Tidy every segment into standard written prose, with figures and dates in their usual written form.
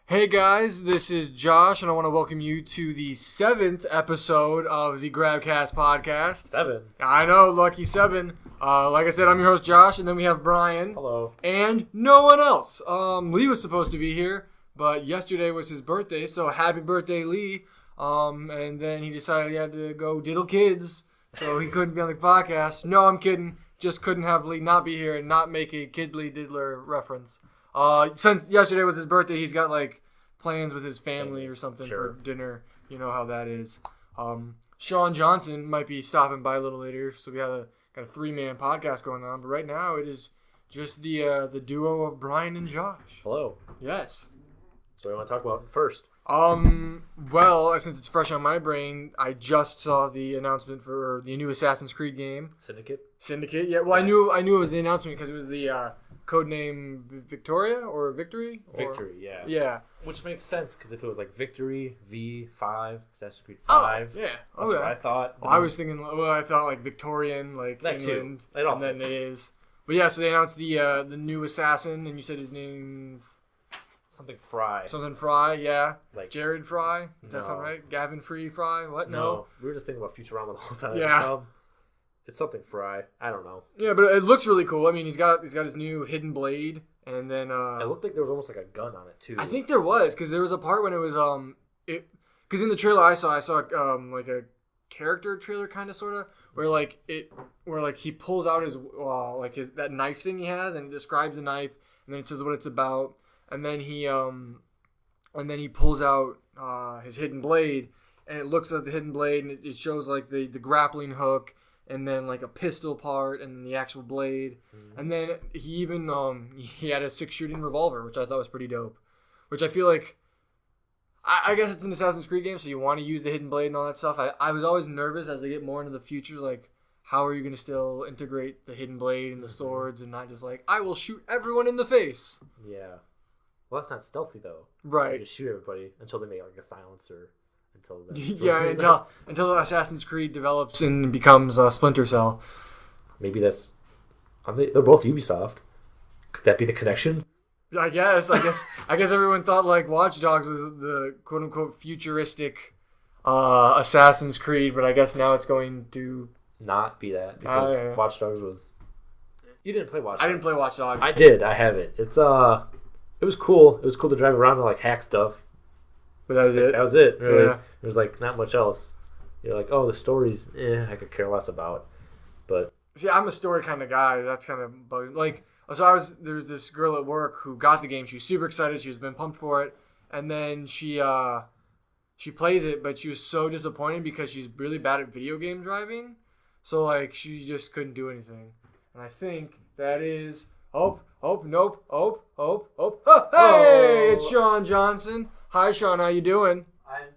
Hey guys, this is Josh, and I want to welcome you to the 7th episode of the Grabcast podcast. 7? I know, lucky 7. Like I said, I'm your host Josh, and then we have Brian. Hello. And no one else. Lee was supposed to be here, but yesterday was his birthday, so happy birthday, Lee. And then he decided he had to go diddle kids, so he couldn't be on the podcast. No, I'm kidding. Just couldn't have Lee not be here and not make a Kidley Diddler reference. Since yesterday was his birthday, he's got like plans with his family or something for dinner. You know how that is. Sean Johnson might be stopping by a little later, so we got a 3-man podcast going on. But right now it is just the duo of Brian and Josh. Hello. Yes. So what do you want to talk about first? Well, since it's fresh on my brain, I just saw the announcement for the new Assassin's Creed game. Syndicate. Yeah. Well, yes. I knew it was the announcement because it was the codename Victoria or Victory. Victory. Yeah. Yeah. Which makes sense because if it was like Victory V5, Assassin's Creed 5. Oh, yeah. That's what I thought. Well, I thought like Victorian, like that England, too. It all and then fits. it is. But yeah, so they announced the new assassin, and you said his name's something Fry. Something Fry, yeah. Like Jared Fry. Does that sound right? Gavin Free Fry? What? No. We were just thinking about Futurama the whole time. Yeah. It's something Fry. I don't know. Yeah, but it looks really cool. I mean, he's got his new hidden blade, and then it looked like there was almost like a gun on it too. I think there was, because there was a part when it was because in the trailer I saw like a character trailer kind of sort of where he pulls out his that knife thing he has and it describes the knife and then it says what it's about and then he pulls out his hidden blade and it looks at the hidden blade and it shows like the grappling hook and then like a pistol part and then the actual blade and then he even he had a 6-shooting revolver, which I thought was pretty dope, which I feel like I guess it's an Assassin's Creed game, so you want to use the hidden blade and all that stuff. I was always nervous as they get more into the future, like, how are you going to still integrate the hidden blade and the swords and not just like, I will shoot everyone in the face. Yeah. Well, that's not stealthy, though. Right. You just shoot everybody until they make, like, a silencer. Until Assassin's Creed develops and becomes Splinter Cell. Maybe that's... They're both Ubisoft. Could that be the connection? I guess everyone thought like Watch Dogs was the quote unquote futuristic Assassin's Creed, but I guess now it's going to not be that because Watch Dogs was. You didn't play Watch Dogs. I didn't play Watch Dogs. I did. I have it. It's it was cool. It was cool to drive around and like hack stuff. But that was it. That was it. Really. Yeah. There was like not much else. You're like, oh, the story's I could care less about. But see, I'm a story kind of guy. That's kind of bugging. Like. So there was this girl at work who got the game. She was super excited. She was been pumped for it. And then she plays it, but she was so disappointed because she's really bad at video game driving. So like she just couldn't do anything. And I think that is oh, hey, it's Sean Johnson. Hi Sean, how you doing? I'm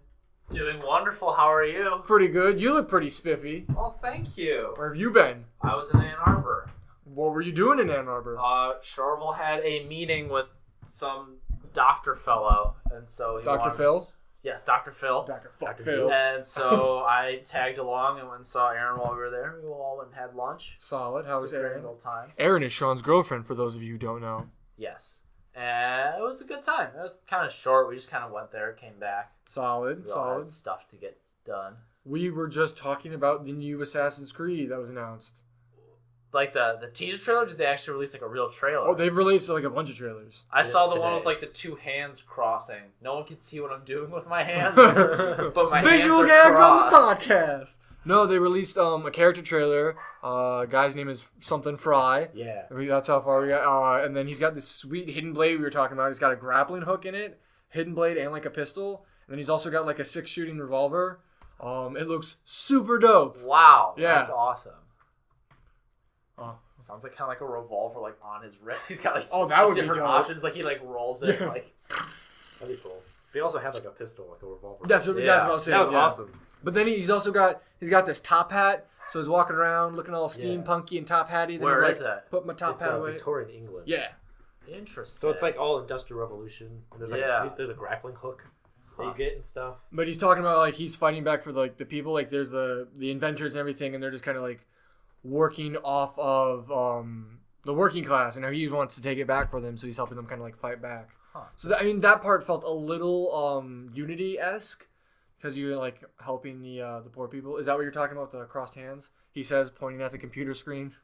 doing wonderful. How are you? Pretty good. You look pretty spiffy. Oh, thank you. Where have you been? I was in Ann Arbor. What were you doing in Ann Arbor? Charvel had a meeting with some doctor fellow, and so Dr. Phil? Yes, Dr. Phil. Dr. Phil. And so I tagged along and went and saw Aaron while we were there. We all went and had lunch. Solid. How was Aaron? Old time. Aaron is Sean's girlfriend, for those of you who don't know. Yes. And it was a good time. It was kind of short. We just kind of went there, came back. Solid. We all had stuff to get done. We were just talking about the new Assassin's Creed that was announced. Like the teaser trailer, did they actually release like a real trailer? Oh, they've released like a bunch of trailers. I saw the one with like the 2 hands crossing. No one can see what I'm doing with my hands, but my visual hands are gags crossed. on the podcast. No, they released a character trailer. Guy's name is something Fry. Yeah, that's how far we got. And then he's got this sweet hidden blade we were talking about. He's got a grappling hook in it, hidden blade, and like a pistol. And then he's also got like a 6-shooting revolver. It looks super dope. Wow, yeah, that's awesome. Oh. Sounds like kind of like a revolver like on his wrist. He's got like that would different be dope. options. Like he like rolls it. Yeah. Like that'd be cool. He also had like a pistol, like a revolver. That's what I was saying. That was awesome. But then he's got this top hat. So he's walking around looking all steampunky and top hatty. Then Where he's is like, that? Put my top hat away. Victorian England. Yeah. Interesting. So it's like all Industrial Revolution. And there's like there's a grappling hook that you get and stuff. But he's talking about like he's fighting back for like the people. Like there's the inventors and everything, and they're just kind of like working off of the working class, and now he wants to take it back for them, so he's helping them kind of like fight back. So that part felt a little Unity-esque because you're like helping the poor people. Is that what you're talking about? The crossed hands? He says, pointing at the computer screen.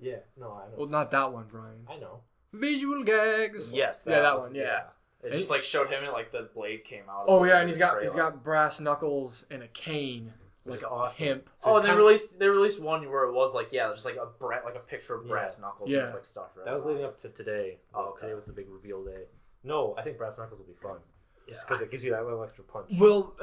Yeah, no, I know. Well, not that one, Brian. I know. Visual gags. Yes, that one. Yeah. It just like showed him and like the blade came out. Oh yeah, and he's got brass knuckles and a cane, like awesome. pimp. So they released one where it was like just like a picture of brass knuckles. Yeah. And it was like stuff. Right that was leading up to today. Oh, okay. Today was the big reveal day. No, I think brass knuckles will be fun. Just because it gives you that little extra punch. Well,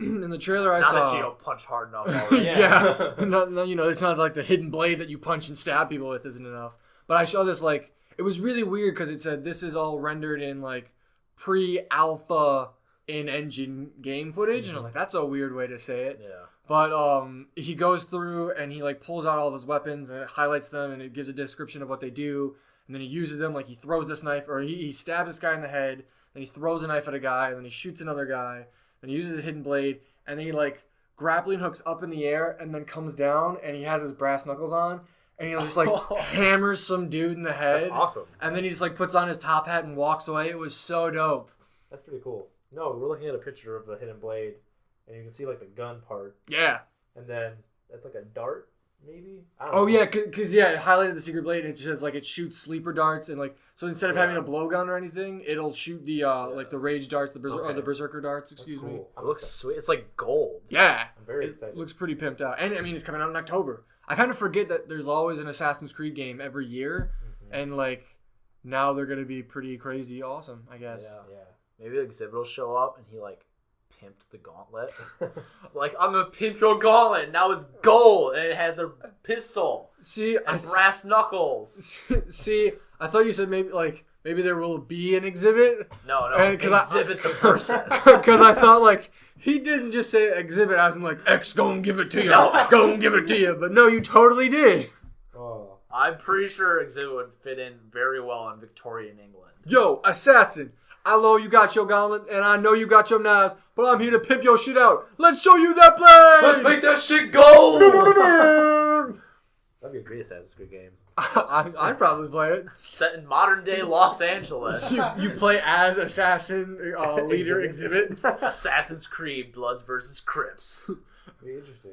in the trailer I saw. Not that you don't punch hard enough already. Yeah. No, it's not like the hidden blade that you punch and stab people with isn't enough. But I saw this like it was really weird because it said this is all rendered in like pre-alpha in-engine game footage, and I'm like, that's a weird way to say it. Yeah. But he goes through and he like pulls out all of his weapons and it highlights them and it gives a description of what they do, and then he uses them like he throws this knife or he stabs this guy in the head. Then he throws a knife at a guy, and then he shoots another guy. Then he uses his hidden blade, and then he like grappling hooks up in the air, and then comes down, and he has his brass knuckles on, and he just like hammers some dude in the head. That's awesome. And then he just like puts on his top hat and walks away. It was so dope. That's pretty cool. No, we're looking at a picture of the hidden blade, and you can see like the gun part, Yeah. and then that's like a dart, maybe. I don't Oh know. yeah, because it highlighted the secret blade. And it says like it shoots sleeper darts, and like so instead of having a blowgun or anything, it'll shoot the like the rage darts, the berserker darts. Excuse me. It looks sweet. It's like gold. Yeah. I'm very excited. It looks pretty pimped out. And I mean, it's coming out in October. I kind of forget that there's always an Assassin's Creed game every year. And, like, now they're going to be pretty crazy awesome, I guess. Yeah. Maybe the exhibit will show up and he, like, pimped the gauntlet. It's like, I'm going to pimp your gauntlet. Now it's gold and it has a pistol. See, and brass knuckles. See, I thought you said maybe there will be an exhibit. No, exhibit the person. Because I thought, like, he didn't just say exhibit as in, like, X gon' give it to you. No. Gon' give it to you. But no, you totally did. Oh. I'm pretty sure exhibit would fit in very well in Victorian England. Yo, assassin. I know you got your gauntlet, and I know you got your knives, but I'm here to pimp your shit out. Let's show you that blade! Let's make that shit gold! That'd be a great Assassin's Creed game. I'd probably play it. Set in modern day Los Angeles. You play as assassin leader exhibit. Assassin's Creed, Bloods versus Crips. That'd be interesting.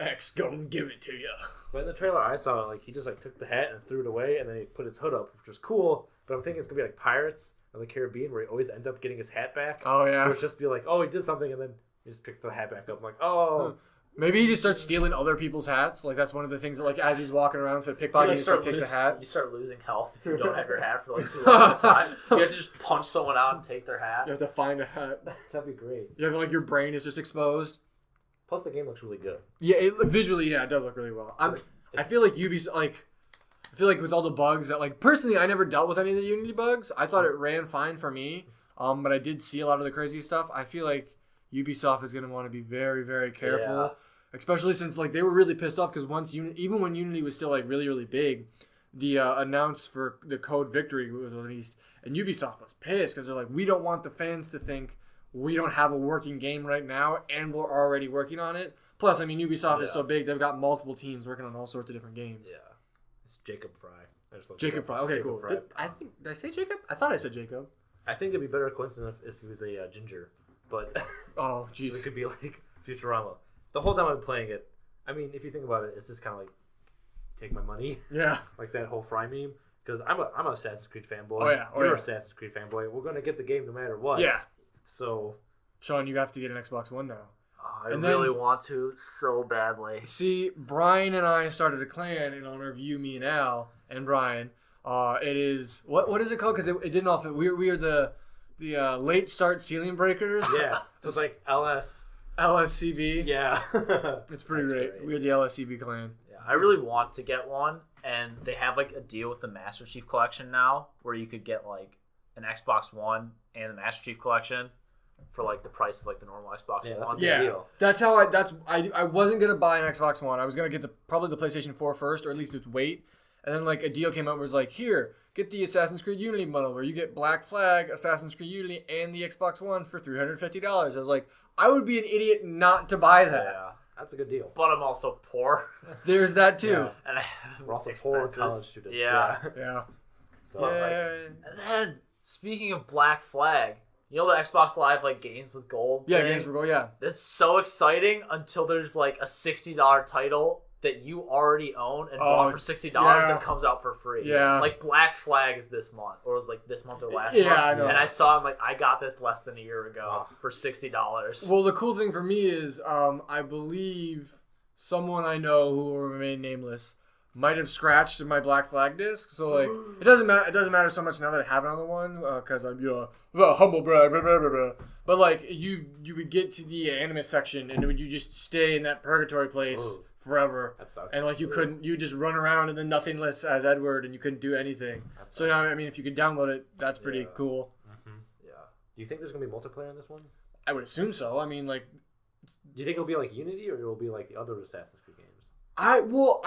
X gonna give it to you. But in the trailer I saw, like, he just like took the hat and threw it away, and then he put his hood up, which was cool. But I'm thinking it's gonna be like Pirates of the Caribbean, where he always ends up getting his hat back. Oh yeah. So it's just be like, oh, he did something, and then he just picked the hat back up. I'm like, oh. Maybe he just starts stealing other people's hats. Like that's one of the things that, like, as he's walking around, instead of pickpocketing, he just takes a hat. You start losing health if you don't have your hat for like too long at a time. You have to just punch someone out and take their hat. You have to find a hat. That'd be great. You have like your brain is just exposed. Plus, the game looks really good. Yeah, visually, yeah, it does look really well. I feel like Ubisoft, like, I feel like with all the bugs that, like, personally, I never dealt with any of the Unity bugs. I thought it ran fine for me, but I did see a lot of the crazy stuff. I feel like Ubisoft is going to want to be very, very careful, especially since, like, they were really pissed off because even when Unity was still, like, really, really big, the announce for the code Victory was released, and Ubisoft was pissed because they're like, we don't want the fans to think we don't have a working game right now, and we're already working on it. Plus, I mean, Ubisoft is so big, they've got multiple teams working on all sorts of different games. Yeah. It's Jacob Fry. Jacob Fry. Okay, Jacob cool. Fry. Did I say Jacob? I thought I said Jacob. I think it'd be better coincidence if he was a ginger, but oh, jeez, so it could be like Futurama. The whole time I'm playing it, I mean, if you think about it, it's just kind of like take my money. Yeah. Like that whole Fry meme. Because I'm a Assassin's Creed fanboy. Oh yeah. You're an Assassin's Creed fanboy. We're gonna get the game no matter what. Yeah. So, Sean, you have to get an Xbox One now. I really want to so badly. See, Brian and I started a clan in honor of you, me, and Al, and Brian. It is what is it called? Because it didn't all fit. We are the late start ceiling breakers. Yeah. So it's like LSCB. Yeah. It's pretty great. We're the LSCB clan. Yeah, I really want to get one, and they have like a deal with the Master Chief Collection now, where you could get like an Xbox One and the Master Chief Collection for like the price of like the normal Xbox One. That's a good deal. That's how I wasn't gonna buy an Xbox One. I was gonna get probably the PlayStation 4 first, or at least just wait. And then like a deal came out where it was like, here, get the Assassin's Creed Unity bundle where you get Black Flag, Assassin's Creed Unity, and the Xbox One for $350. I was like, I would be an idiot not to buy that. Yeah, that's a good deal. But I'm also poor. There's that too. Yeah. And I have We're also expenses. poor college students. Yeah. Yeah. So, and then Speaking of Black Flag, you know the Xbox Live like games with gold? Yeah, thing? games for gold. Yeah. That's so exciting until there's like a $60 title that you already own and bought for $60 that comes out for free. Yeah. Like Black Flag is this month, or it was like this month or last month. Yeah, I know. And I saw I'm like, I got this less than a year ago for $60. Well, the cool thing for me is, I believe someone I know who will remain nameless might have scratched my Black Flag disc. So like, it doesn't matter. It doesn't matter so much now that I have it on the one because I'm humble brag. Blah, blah, blah, blah. But like you would get to the anime section and would you just stay in that purgatory place forever. That sucks. And like you just run around and then nothingless as Edward and you couldn't do anything. So now I mean if you could download it, that's pretty cool. Mm-hmm. Yeah. Do you think there's gonna be multiplayer in this one? I would assume so. I mean like. Do you think it'll be like Unity or it'll be like the other Assassin's Creed games? I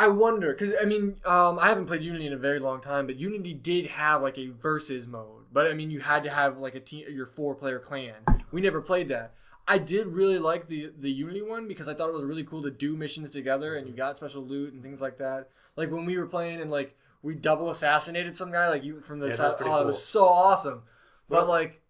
wonder because I mean I haven't played Unity in a very long time, but Unity did have like a versus mode. But I mean you had to have like a team, your 4-player clan. We never played that. I did really like the Unity one because I thought it was really cool to do missions together and you got special loot and things like that. Like when we were playing and like we double assassinated some guy like you from the side. Oh, it was so awesome. But like,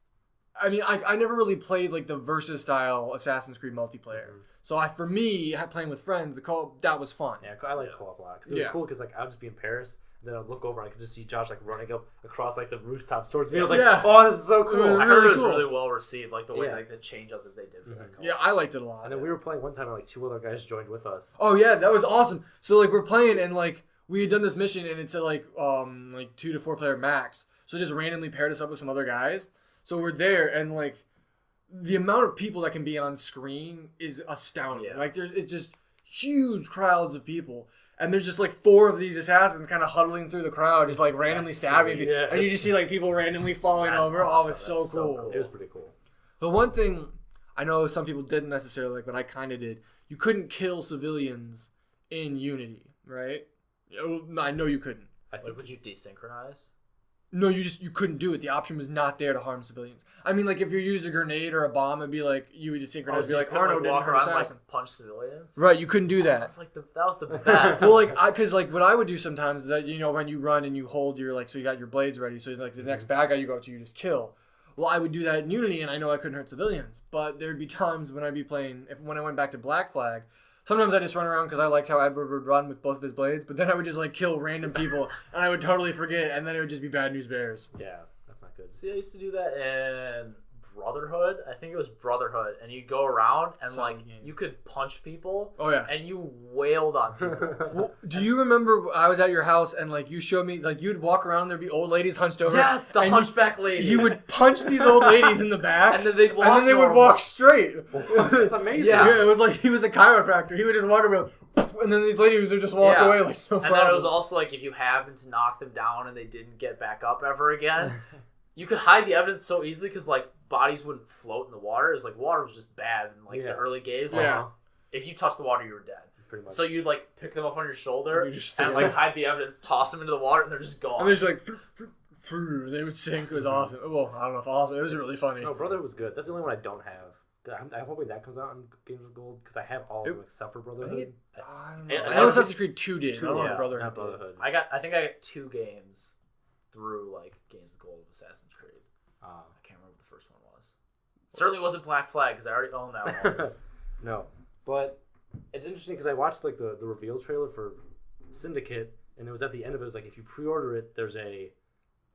I mean, I never really played like the versus style Assassin's Creed multiplayer. Mm-hmm. So for me, playing with friends, the co-op that was fun. Yeah, I like co-op a lot because it was cool because like I would just be in Paris. Then I'd look over and I could just see Josh like running up across like the rooftops towards me. I was like, "Oh, this is so cool!" I heard it was really well received, like the way like the change up that they did for that. Yeah, I liked it a lot. And then we were playing one time and like 2 other guys joined with us. Oh yeah, that was awesome. So like we're playing and like we had done this mission and it's at like 2 to 4 player max. So it just randomly paired us up with some other guys. So we're there and like the amount of people that can be on screen is astounding. Yeah. Like it's just huge crowds of people. And there's just like 4 of these assassins kind of huddling through the crowd, just like randomly stabbing people. Yeah, and you just see like people randomly falling over. Awesome. Oh, it's so cool. It was pretty cool. The one thing I know some people didn't necessarily like, but I kind of did. You couldn't kill civilians in Unity, right? I know you couldn't. Like, would you desynchronize? No, you couldn't do it. The option was not there to harm civilians. I mean, like if you used a grenade or a bomb, it'd be like you would just synchronize. Be like Arno didn't hurt assassin. Like, punch civilians. Right, you couldn't do that. That was the best. Well, like because like what I would do sometimes is that when you run and you hold your so you got your blades ready, so like the next bad guy you go up to, you just kill. Well, I would do that in Unity, and I know I couldn't hurt civilians, but there'd be times when I'd be playing when I went back to Black Flag. Sometimes I just run around because I liked how Edward would run with both of his blades, but then I would just like kill random people, and I would totally forget, and then it would just be bad news bears. Yeah, that's not good. See, I used to do that in Brotherhood. I think it was Brotherhood, and you'd go around and you could punch people. Oh yeah, and you wailed on people. Well, do you remember I was at your house and like you showed me like you'd walk around, there'd be old ladies hunched over. Yes, the hunchback ladies. You would punch these old ladies in the back, and then they'd walk. And then they would walk straight. It's amazing. Yeah, it was like he was a chiropractor. He would just walk around, and then these ladies would just walk away like no problem. And then it was also like if you happened to knock them down and they didn't get back up ever again, you could hide the evidence so easily because like bodies wouldn't float in the water. It was like water was just bad in like the early days. Like, if you touched the water, you were dead. Pretty much. So you'd like pick them up on your shoulder and like hide the evidence, toss them into the water, and they're just gone. And they're just like, they would sink. It was awesome. Well, I don't know if awesome. It was really funny. No, Brotherhood was good. That's the only one I don't have. I'm hoping that comes out on Games with Gold because I have all of them except for Brotherhood. I don't know. I know Assassin's Creed 2 did. I don't know Brotherhood. Not Brotherhood. I think I got 2 games through like Games with Gold of Assassin's Creed. I can't remember what the first one was. Certainly wasn't Black Flag because I already own that one. No, but it's interesting because I watched like the reveal trailer for Syndicate, and it was at the end of it. It was like if you pre-order it, there's a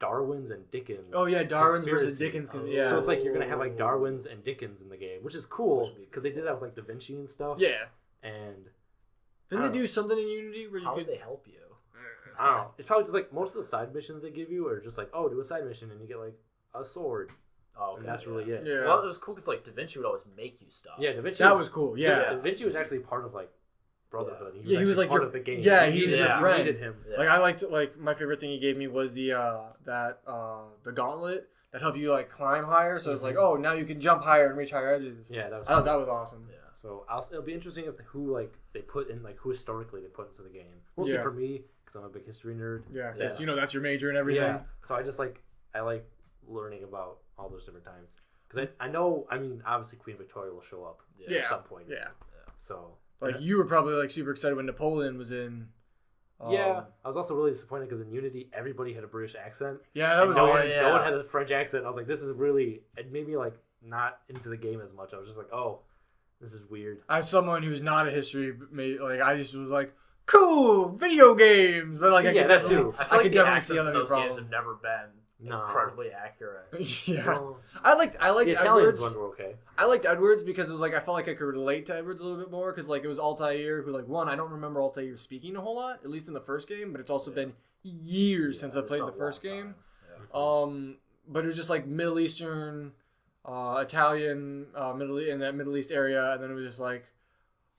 Darwin's and Dickens. Oh yeah, Darwin's conspiracy. versus Dickens. Yeah. So it's like you're gonna have like Darwin's and Dickens in the game, which is cool because they did that with like Da Vinci and stuff. Yeah. And didn't they do something in Unity where how would they help you? I don't know. It's probably just like most of the side missions they give you are just like, oh, do a side mission and you get like a sword. Oh, okay. And that's really it. Yeah. Well, it was cool because like Da Vinci would always make you stuff. Yeah, Da Vinci. That was cool. Yeah. Da Vinci was actually part of like Brotherhood. He was like part of the game. Yeah, he was your friend. Needed him. Yeah. Like I liked my favorite thing he gave me was the the gauntlet that helped you like climb higher. So it's like, oh, now you can jump higher and reach higher edges. Yeah, that was. That was awesome. Yeah. So it'll be interesting if who they put in who historically they put into the game. Mostly for me because I'm a big history nerd. Yeah, because that's your major and everything. Yeah. So I just I like learning about all those different times. Because I know, obviously Queen Victoria will show up at some point. Yeah. So you were probably super excited when Napoleon was in Yeah, I was also really disappointed because in Unity, everybody had a British accent. Yeah, that was no weird. one had a French accent. I was like, this is really... It made me, like, not into the game as much. I was just like, oh, this is weird. As someone who's not a history, I just was like, cool, video games. But, like, I could definitely, I feel like the definitely accents see how in that'd be a those games problem. have never been incredibly accurate. Yeah. No. I liked The Italians Edwards. ones were okay. I liked Edwards because it was like I felt like I could relate to Edwards a little bit more because like it was Altair who like one I don't remember Altair speaking a whole lot at least in the first game, but it's also been years since I played the first game. But it was just like Middle Eastern, Italian, in that Middle East area, and then it was just like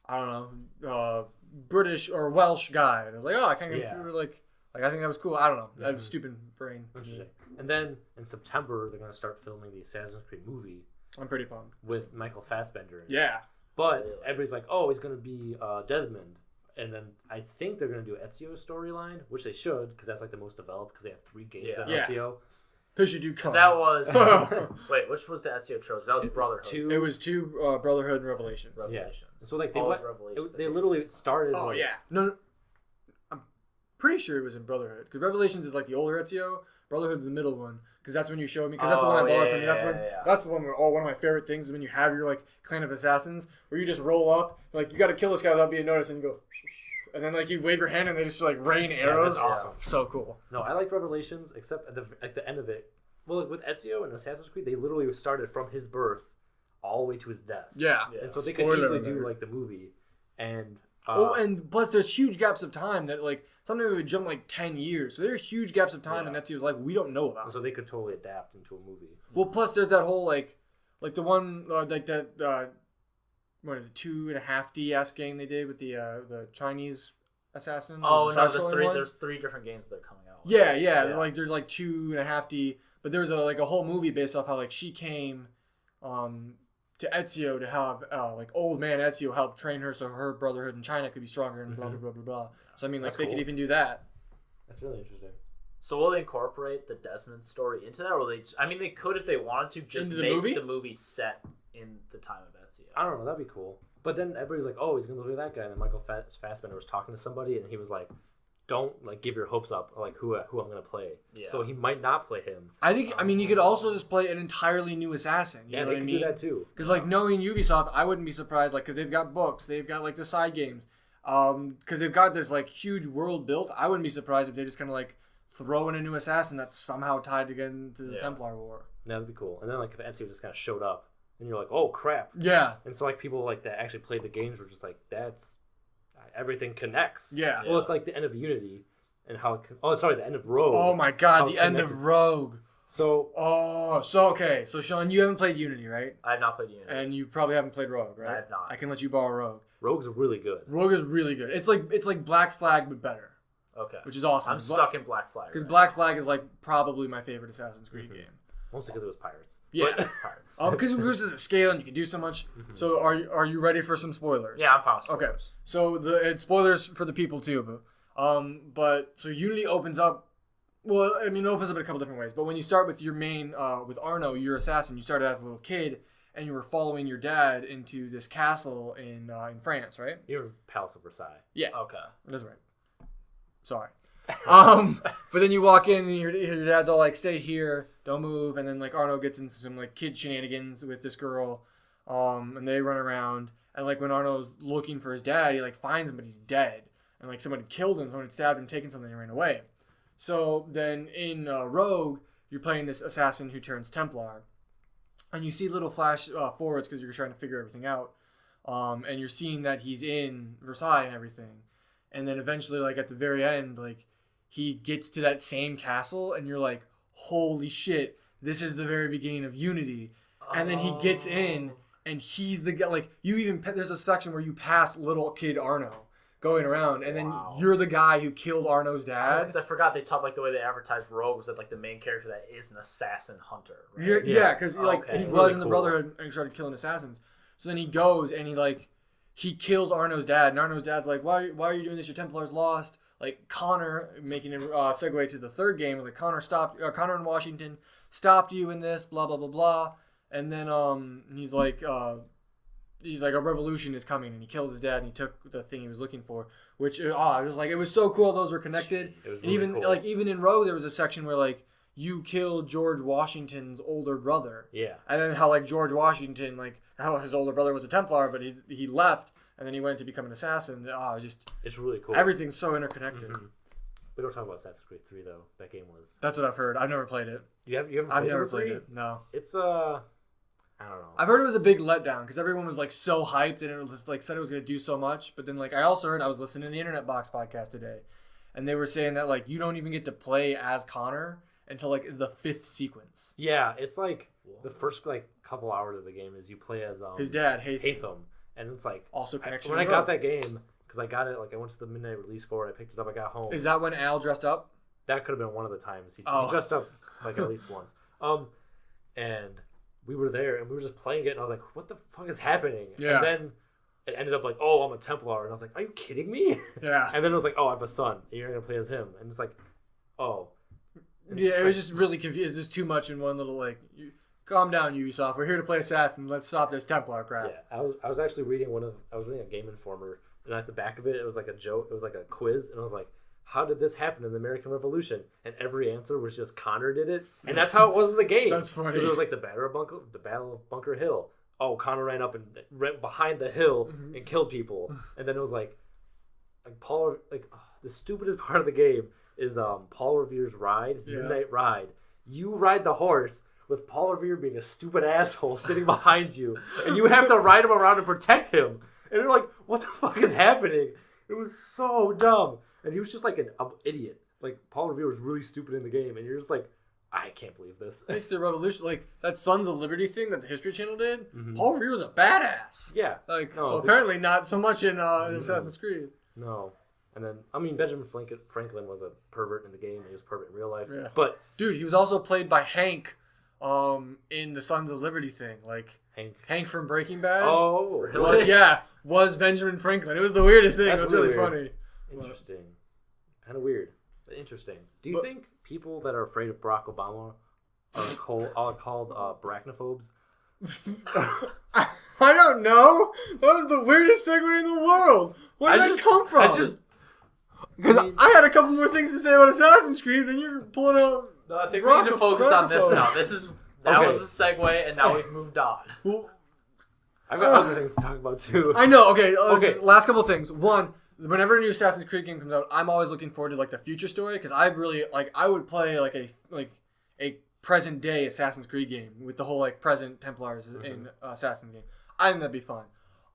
I don't know, British or Welsh guy, and I was like, oh, I kind of like I think that was cool. I don't know, I have a stupid brain. Interesting. And then in September they're gonna start filming the Assassin's Creed movie. I'm pretty pumped With Michael Fassbender. Yeah. But everybody's like, oh, he's going to be Desmond. And then I think they're going to do Ezio's storyline, which they should, because that's like the most developed, because they have 3 games on Ezio. They should do because that was... Wait, which was the Ezio trilogy? That was Brotherhood. It was 2 Brotherhood and Revelations. Yeah. So like they Revelations. they literally started... Oh, like, yeah. No, I'm pretty sure it was in Brotherhood. Because Revelations is like the older Ezio. Brotherhood's the middle one. Because that's when you showed me. Because that's the one I borrowed from you. That's the one where one of my favorite things is when you have your like clan of assassins where you just roll up, like you got to kill this guy without being noticed, and you go, and then like you wave your hand and they just like rain arrows. That's awesome. So cool. No, I liked Revelations except at the end of it. Well, with Ezio and Assassin's Creed, they literally started from his birth all the way to his death. Yeah. And so they could easily do like the movie, and and plus there's huge gaps of time that like sometimes we would jump like 10 years. So there's huge gaps of time and Ezio's like we don't know about. So they could totally adapt into a movie. Well, plus there's that whole like the one like that what is it 2.5D game they did with the Chinese assassin. Oh no, there's 3 different games that are coming out. Yeah. Like they're like 2.5D, but there was a whole movie based off how like she came to Ezio to have like old man Ezio help train her so her brotherhood in China could be stronger and blah blah blah blah blah. So I mean like they could even do that. That's really interesting. So will they incorporate the Desmond story into that, or will they? I mean, they could if they wanted to just make the movie set in the time of Ezio. I don't know. That'd be cool. But then everybody's like, "Oh, he's gonna look at that guy." And then Michael Fassbender was talking to somebody, and he was like, "Don't like give your hopes up like who I'm gonna play." Yeah. So he might not play him. I think. I mean, you could also just play an entirely new assassin. You know what I mean? Do that too. Because like knowing Ubisoft, I wouldn't be surprised. Like because they've got books, they've got like the side games. Because they've got this like huge world built. I wouldn't be surprised if they just kind of like throw in a new assassin that's somehow tied again to the Templar War. That'd be cool. And then like if Ezio just kind of showed up, and you're like, oh crap. Yeah. And so like people like that actually played the games were just like that's everything connects. Yeah. Well, it's like the end of Unity and how it the end of Rogue. Oh my god, the end of Rogue. So okay. So Sean, you haven't played Unity, right? I have not played Unity. And you probably haven't played Rogue, right? I have not. I can let you borrow Rogue. Rogue's really good. Rogue is really good. It's like Black Flag but better. Okay. Which is awesome. I'm stuck in Black Flag. Because Black Flag is like probably my favorite Assassin's Creed game. Mostly because it was pirates. Yeah. Pirates. Because it was the scale and you can do so much. So are you ready for some spoilers? Yeah, I'm fine with spoilers. Okay. So it's spoilers for the people too, but so Unity opens up. Well, I mean, it opens up in a couple different ways. But when you start with your main, with Arno, your assassin, you started as a little kid, and you were following your dad into this castle in France, right? You're in Palace of Versailles. Yeah. Okay. That's right. Sorry. But then you walk in and your dad's all like, "Stay here, don't move," and then like Arno gets into some like kid shenanigans with this girl, and they run around, and like when Arno's looking for his dad, he like finds him, but he's dead, and like somebody killed him, someone had stabbed him, taken something, and ran away. So then in Rogue, you're playing this assassin who turns Templar, and you see little flash forwards because you're trying to figure everything out, and you're seeing that he's in Versailles and everything, and then eventually like at the very end, like he gets to that same castle, and you're like, holy shit, this is the very beginning of Unity, and then he gets in, and he's the guy. Like there's a section where you pass little kid Arno going around, and then you're the guy who killed Arno's dad. Because I forgot they talked like the way they advertised Rogue was that like the main character that is an assassin hunter. Right? Yeah, because he was really in the cool. Brotherhood and started killing assassins. So then he goes and he kills Arno's dad, and Arno's dad's like, why are you doing this? Your Templar's lost. Like Connor, making a segue to the third game, like Connor in Washington stopped you in this, blah blah blah blah, and then he's like, he's like, a revolution is coming, and he kills his dad, and he took the thing he was looking for. Which it was like, it was so cool. Those were connected. And really even cool. even in Rogue, there was a section where like you killed George Washington's older brother. Yeah. And then how like George Washington, like how his older brother was a Templar, but he left, and then he went to become an assassin. It's really cool. Everything's so interconnected. Mm-hmm. We don't talk about Assassin's Creed 3 though. That game was. That's what I've heard. I've never played it. You haven't I've played never number played 3? it. No. It's I don't know. I've heard it was a big letdown because everyone was like so hyped and it was like said it was going to do so much. But then like I also heard, I was listening to the Internet Box podcast today, and they were saying that like you don't even get to play as Connor until like the 5th sequence. Yeah, it's like the first like couple hours of the game is you play as His dad, Hatham. Hatham, and it's like Also connection. when I got that game because I got it like I went to the midnight release for it. I picked it up. I got home. Is that when Al dressed up? That could have been one of the times he dressed up like at least once. And we were there and we were just playing it and I was like, what the fuck is happening? Yeah. And then it ended up like, oh, I'm a Templar, and I was like, are you kidding me? Yeah. And then it was like, oh, I have a son, and you're gonna play as him, and it's like, oh. Yeah, it was just really confused. It's just too much in one little like. Calm down, Ubisoft. We're here to play Assassin. Let's stop this Templar crap. Yeah, I was actually reading I was reading a Game Informer, and at the back of it, it was like a joke. It was like a quiz, and I was like, how did this happen in the American Revolution? And every answer was just Connor did it, and that's how it was in the game. That's funny. 'Cause it was like the Battle of Bunker Hill. Oh, Connor ran up and ran behind the hill and killed people, and then it was like Paul. The stupidest part of the game is Paul Revere's ride. It's Midnight Ride. You ride the horse with Paul Revere being a stupid asshole sitting behind you, and you have to ride him around and protect him. And you're like, what the fuck is happening? It was so dumb. And he was just like an idiot. Like, Paul Revere was really stupid in the game, and you're just like, I can't believe this. Makes the revolution like that Sons of Liberty thing that the History Channel did. Paul Revere was a badass. Yeah. Apparently not so much in Assassin's Creed. No. And then, I mean, Benjamin Franklin was a pervert in the game. He was a pervert in real life. Yeah. But dude, he was also played by Hank in the Sons of Liberty thing. Like Hank from Breaking Bad. Oh, really? Was Benjamin Franklin. It was the weirdest thing. That's it was really weird. funny. Interesting. Kind of weird, but interesting. Do you think people that are afraid of Barack Obama are called arachnophobes? I don't know. That was the weirdest segue in the world. Where did that come from? Because I had a couple more things to say about Assassin's Creed, then you're pulling out. No, I think we need to focus on this now. That was the segue, and now we've moved on. Well, I've got other things to talk about too. I know. Okay. Just last couple things. One, whenever a new Assassin's Creed game comes out, I'm always looking forward to like the future story because I really like. I would play like a present day Assassin's Creed game with the whole like present Templars in Assassin's game. I think that'd be fun.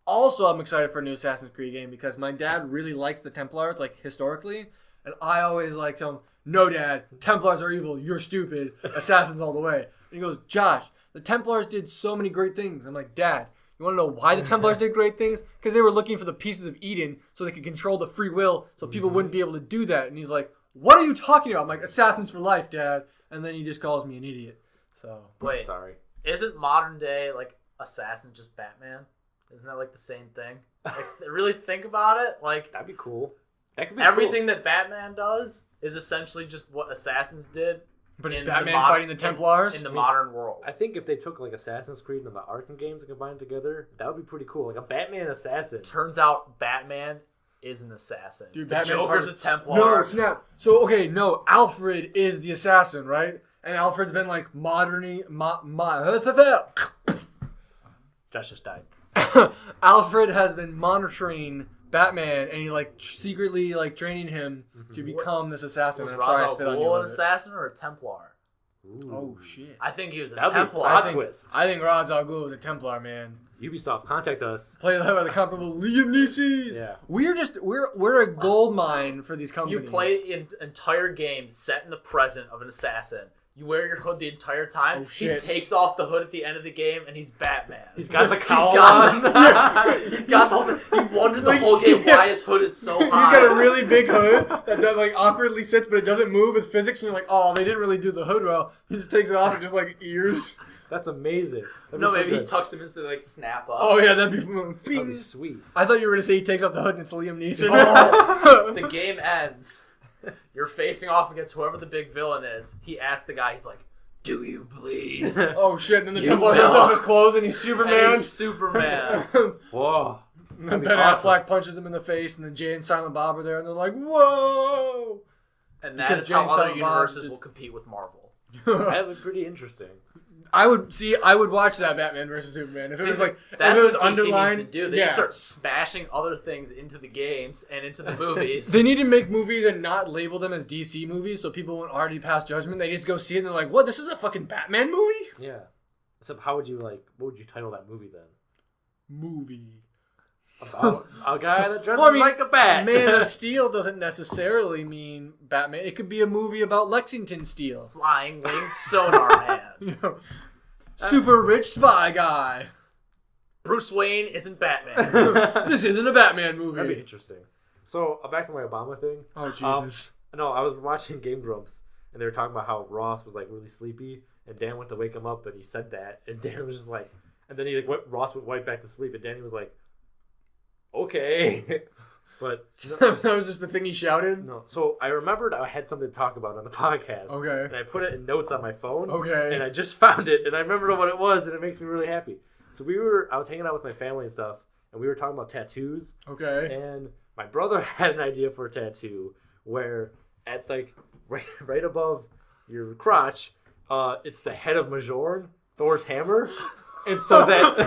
Also, I'm excited for a new Assassin's Creed game because my dad really likes the Templars, like historically, and I always like tell him, "No, Dad, Templars are evil. You're stupid. Assassins all the way." And he goes, "Josh, the Templars did so many great things." I'm like, "Dad, you want to know why the Templars did great things? Because they were looking for the pieces of Eden so they could control the free will, so people wouldn't be able to do that." And he's like, "What are you talking about?" I'm like, "Assassins for life, Dad." And then he just calls me an idiot. So wait, sorry. Isn't modern day like assassin just Batman? Isn't that like the same thing? Like, really think about it. Like That'd be cool. That could be everything that Batman does is essentially just what assassins did. But is Batman fighting the Templars? In the modern world. I think if they took like Assassin's Creed and the Arkham games and combined together, that would be pretty cool. Like a Batman assassin. Turns out Batman is an assassin. Dude, the Batman's Joker's a Templar. No, snap. So, okay, no, Alfred is the assassin, right? And Alfred's been like Josh just died. Alfred has been monitoring Batman, and he's like secretly like training him to become this assassin. Was I'm sorry I Ra's spit al on you. Ghul an assassin or a Templar? Ooh. Oh shit! I think he was a That'd be Templar. plot twist. I think Ra's al Ghul was a Templar, man. Ubisoft, contact us. Play that by the comparable Liam Neeson. Yeah. We're a gold mine for these companies. You play an entire game set in the present of an assassin. You wear your hood the entire time. Oh, shit. He takes off the hood at the end of the game, and he's Batman. He's got the cowl on. He's got the. You wondered the whole game why his hood is so high. He's got a really big hood that does, like awkwardly sits, but it doesn't move with physics. And you're like, oh, they didn't really do the hood well. He just takes it off and just like ears. That's amazing. No, maybe he tucks him into like snap up. Oh yeah, that'd be sweet. I thought you were gonna say he takes off the hood and it's Liam Neeson. Oh, the game ends. You're facing off against whoever the big villain is. He asks the guy, he's like, Do you bleed? Oh shit! And then the You Templar will. rips off his clothes and he's Superman. And he's Superman. Whoa. And then That'd be Ben awesome. Affleck punches him in the face, and then Jay and Silent Bob are there, and they're like, "Whoa!" And that Because is how Jane other Silent Bob universes is- will compete with Marvel. That would be pretty interesting. I would watch that Batman versus Superman if it was like That's if it was what DC underlined. needs to do. They just start smashing other things into the games and into the movies. They need to make movies and not label them as DC movies, so people won't already pass judgment. They just go see it and they're like, "What? This is a fucking Batman movie?" Yeah. Except, what would you title that movie then? Movie. About a guy that dresses Well, I mean, like a bat. Man of Steel doesn't necessarily mean Batman. It could be a movie about Lexington Steel. Flying winged sonar man. You know, super rich spy guy. Bruce Wayne isn't Batman. This isn't a Batman movie. That'd be interesting. So, back to my Obama thing. Oh, Jesus. No, I was watching Game Grumps, and they were talking about how Ross was, like, really sleepy, and Dan went to wake him up, and he said that, and Dan was just like... And then Ross went right back to sleep, and Danny was like, okay. But... No, That was just the thing he shouted? no. So, I remembered I had something to talk about on the podcast. Okay. And I put it in notes on my phone. Okay. And I just found it, and I remembered what it was, and it makes me really happy. So, I was hanging out with my family and stuff, and we were talking about tattoos. Okay. And my brother had an idea for a tattoo where at like right above your crotch, it's the head of Mjolnir, Thor's hammer, and so that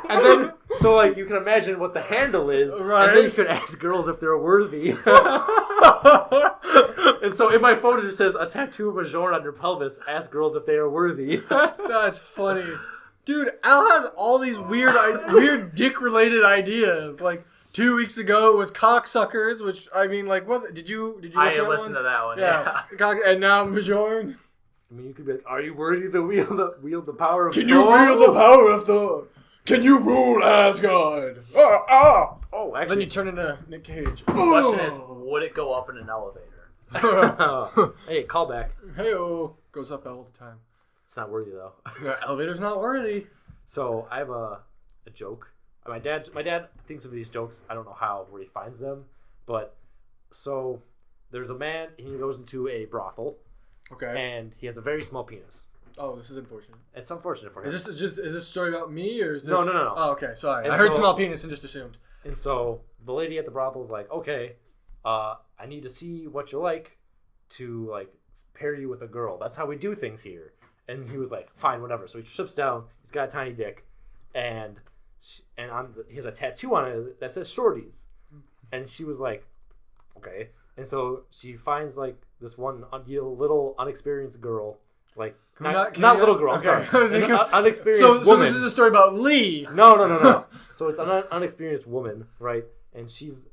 and then so like you can imagine what the handle is, Right. and then you could ask girls if they're worthy. And so in my phone it just says a tattoo of Mjolnir on your pelvis. Ask girls if they are worthy. That's funny. Dude, Al has all these weird dick-related ideas. Like, 2 weeks ago it was cocksuckers, which, I mean, like, what? Did you I listen to that listened one? to that one. Yeah. Yeah. And now Mjolnir. I mean, you could be like, "Are you worthy to wield the power of Can you Thor?" wield the power of Thor? Can you rule Asgard? Oh, Then actually, you turn into Nick Cage. The question is, would it go up in an elevator? hey, call back. Hey-oh. Goes up all the time. It's not worthy though. The elevator's not worthy. So I have a joke. My dad thinks of these jokes. I don't know where he finds them, but so there's a man. He goes into a brothel, Okay. and he has a very small penis. Oh, this is unfortunate. It's unfortunate for him. Is this a story about me, or is this... No. Oh, okay, sorry. And I heard so- small penis and just assumed. And so the lady at the brothel is like, "Okay, I need to see what you like to like pair you with a girl. That's how we do things here." And he was like, "Fine, whatever." So he strips down. He's got a tiny dick, and he has a tattoo on it that says "Shorties." And she was like, "Okay." And so she finds like this one little unexperienced girl, like not little girl. I'm okay. sorry, an unexperienced So woman. this is a story about Lee. No. So it's an unexperienced woman, right? And she's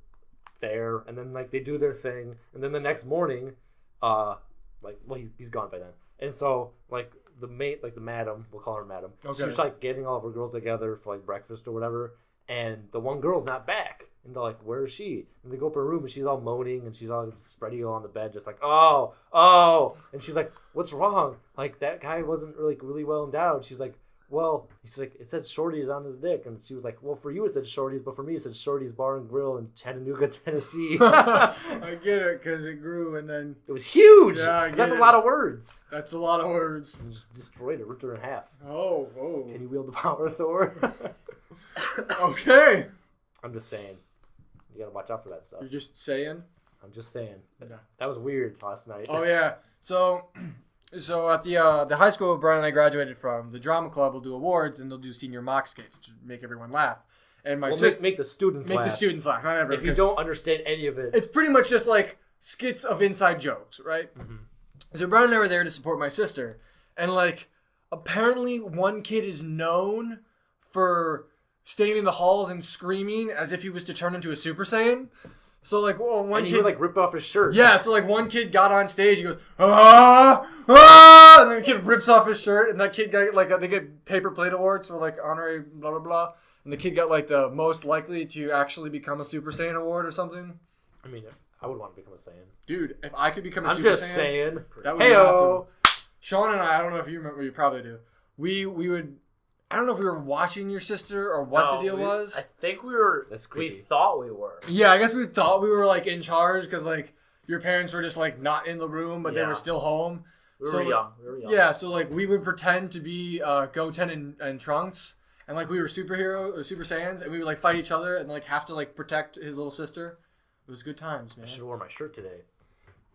there, and then like they do their thing, and then the next morning, he's gone by then, and so like the madam, we'll call her madam. Okay. She was like getting all of her girls together for like breakfast or whatever, and the one girl's not back, and they're like, "Where is she?" And they go up her room, and she's all moaning, and she's all spread eagle on the bed, just like, oh, and she's like, "What's wrong? Like that guy wasn't really well endowed." She's like, "Well," he's like, "it said Shorties on his dick," and she was like, "Well, for you it said Shorties, but for me it said Shorties Bar and Grill in Chattanooga, Tennessee." I get it, because it grew and then... It was huge. Yeah, I get That's it. a lot of words. That's a lot of words. And just destroyed it, ripped her in half. Oh. Can you wield the power of Thor? Okay. I'm just saying. You gotta watch out for that stuff. You're just saying? I'm just saying. Yeah. That was weird last night. Oh, yeah. So at the high school Brian and I graduated from, the drama club will do awards, and they'll do senior mock skits to make everyone laugh. And my sister... Make the students laugh. Make the students laugh, not everyone. If you don't understand any of it. It's pretty much just like skits of inside jokes, right? Mm-hmm. So Brian and I were there to support my sister, and like apparently one kid is known for standing in the halls and screaming as if he was to turn into a Super Saiyan. So like, well, one and he kid would like rip off his shirt. yeah. So like one kid got on stage, he goes ah, and then the kid rips off his shirt, and that kid got like they get paper plate awards for like honorary blah blah blah, and the kid got like the most likely to actually become a Super Saiyan award or something. I mean, I would want to become a Saiyan. Dude, if I could become a I'm Super just Saiyan, saying. that would be Heyo. awesome. Sean and I don't know if you remember, you probably do. We would, I don't know if we were watching your sister or what the deal was. I think we were. That's we creepy. thought we were. Yeah, I guess we thought we were like in charge because like your parents were just like not in the room, but they were still home. We were young. Yeah, so like we would pretend to be Goten and Trunks, and like we were Super Saiyans, and we would like fight each other and like have to like protect his little sister. It was good times, man. I should have worn my shirt today.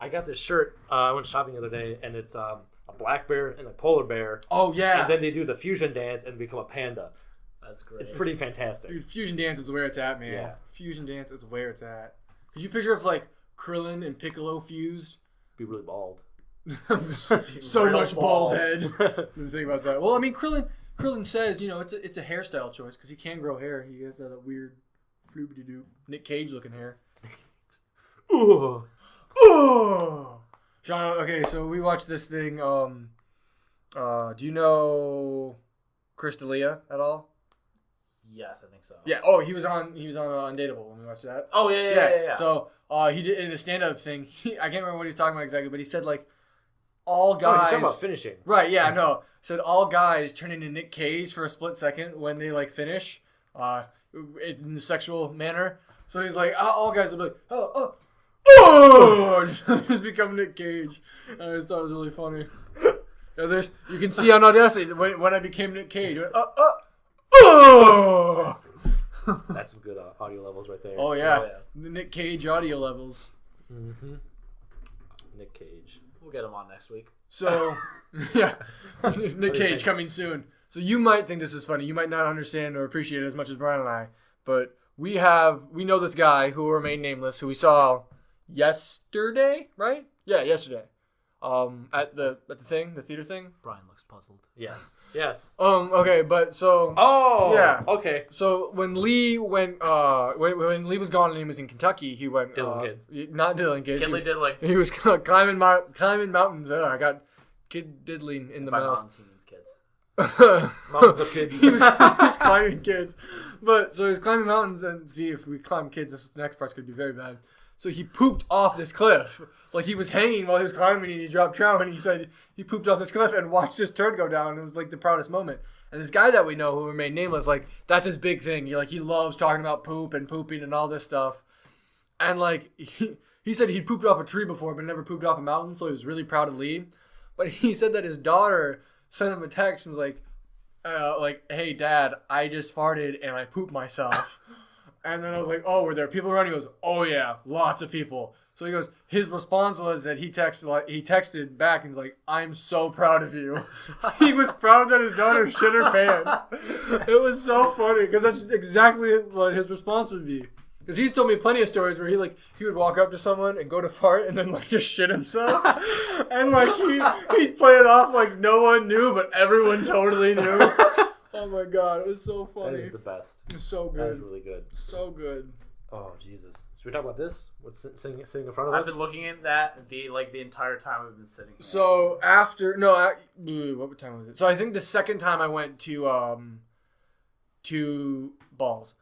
I got this shirt. I went shopping the other day, and it's a black bear and a polar bear. Oh yeah. And then they do the fusion dance and become a panda. That's great. It's pretty fantastic. Dude, fusion dance is where it's at, man. Yeah. Fusion dance is where it's at. Could you picture if like Krillin and Piccolo fused? Be really bald. So much bald head. Didn't think about that. Well, I mean, Krillin says, it's a hairstyle choice because he can grow hair. He has that weird floopy doo Nick Cage looking hair. Ooh. Oh, Sean. Okay, so we watched this thing. Do you know Chris D'Elia at all? Yes, I think so. Yeah. Oh, he was on Undateable when we watched that. Oh yeah. So he did in a stand-up thing. I can't remember what he was talking about exactly, but he said like all guys. Oh, he's talking about finishing. Right. Yeah. No. Said all guys turn into Nick Cage for a split second when they like finish, in the sexual manner. So he's like, all guys will be like, oh. Just become Nick Cage. I just thought it was really funny. Yeah, you can see on Audacity when I became Nick Cage. Went, That's some good audio levels right there. Oh yeah, the Nick Cage audio levels. Mm-hmm. Nick Cage. We'll get him on next week. So, yeah, Nick Cage coming soon. So you might think this is funny. You might not understand or appreciate it as much as Brian and I, but we know this guy who will remain nameless, who we saw yesterday, right? Yeah, yesterday. At the theater thing. Brian looks puzzled. Yes. Okay, but so. Oh. Yeah. Okay. So when Lee went, when Lee was gone and he was in Kentucky, he went. Dylan Kids. Not Dylan Kids. Diddley. He was climbing mountains. I got kid diddling in the mouth. Mountains, he means kids. Mountains of kids. he was climbing kids, but so he was climbing mountains and see if we climb kids. This next part's gonna be very bad. So he pooped off this cliff. Like he was hanging while he was climbing and he dropped trout and he said he pooped off this cliff and watched his turd go down. It was like the proudest moment. And this guy that we know who remained nameless, like that's his big thing. He loves talking about poop and pooping and all this stuff. And like he said he'd pooped off a tree before but never pooped off a mountain, so he was really proud of Lee. But he said that his daughter sent him a text and was like, hey dad, I just farted and I pooped myself. And then I was like, oh, were there people around? He goes, oh yeah, lots of people. So he goes, his response was that he texted back and he's like, I'm so proud of you. He was proud that his daughter shit her pants. It was so funny because that's exactly what his response would be. Because he's told me plenty of stories where he would walk up to someone and go to fart and then just shit himself. And he'd play it off like no one knew, but everyone totally knew. Oh my god, it was so funny. That is the best. It was so good. That is really good. So good. Oh Jesus! Should we talk about this? What's sitting in front of us? I've been looking at that the entire time we've been sitting here. So what time was it? So I think the second time I went to Balls.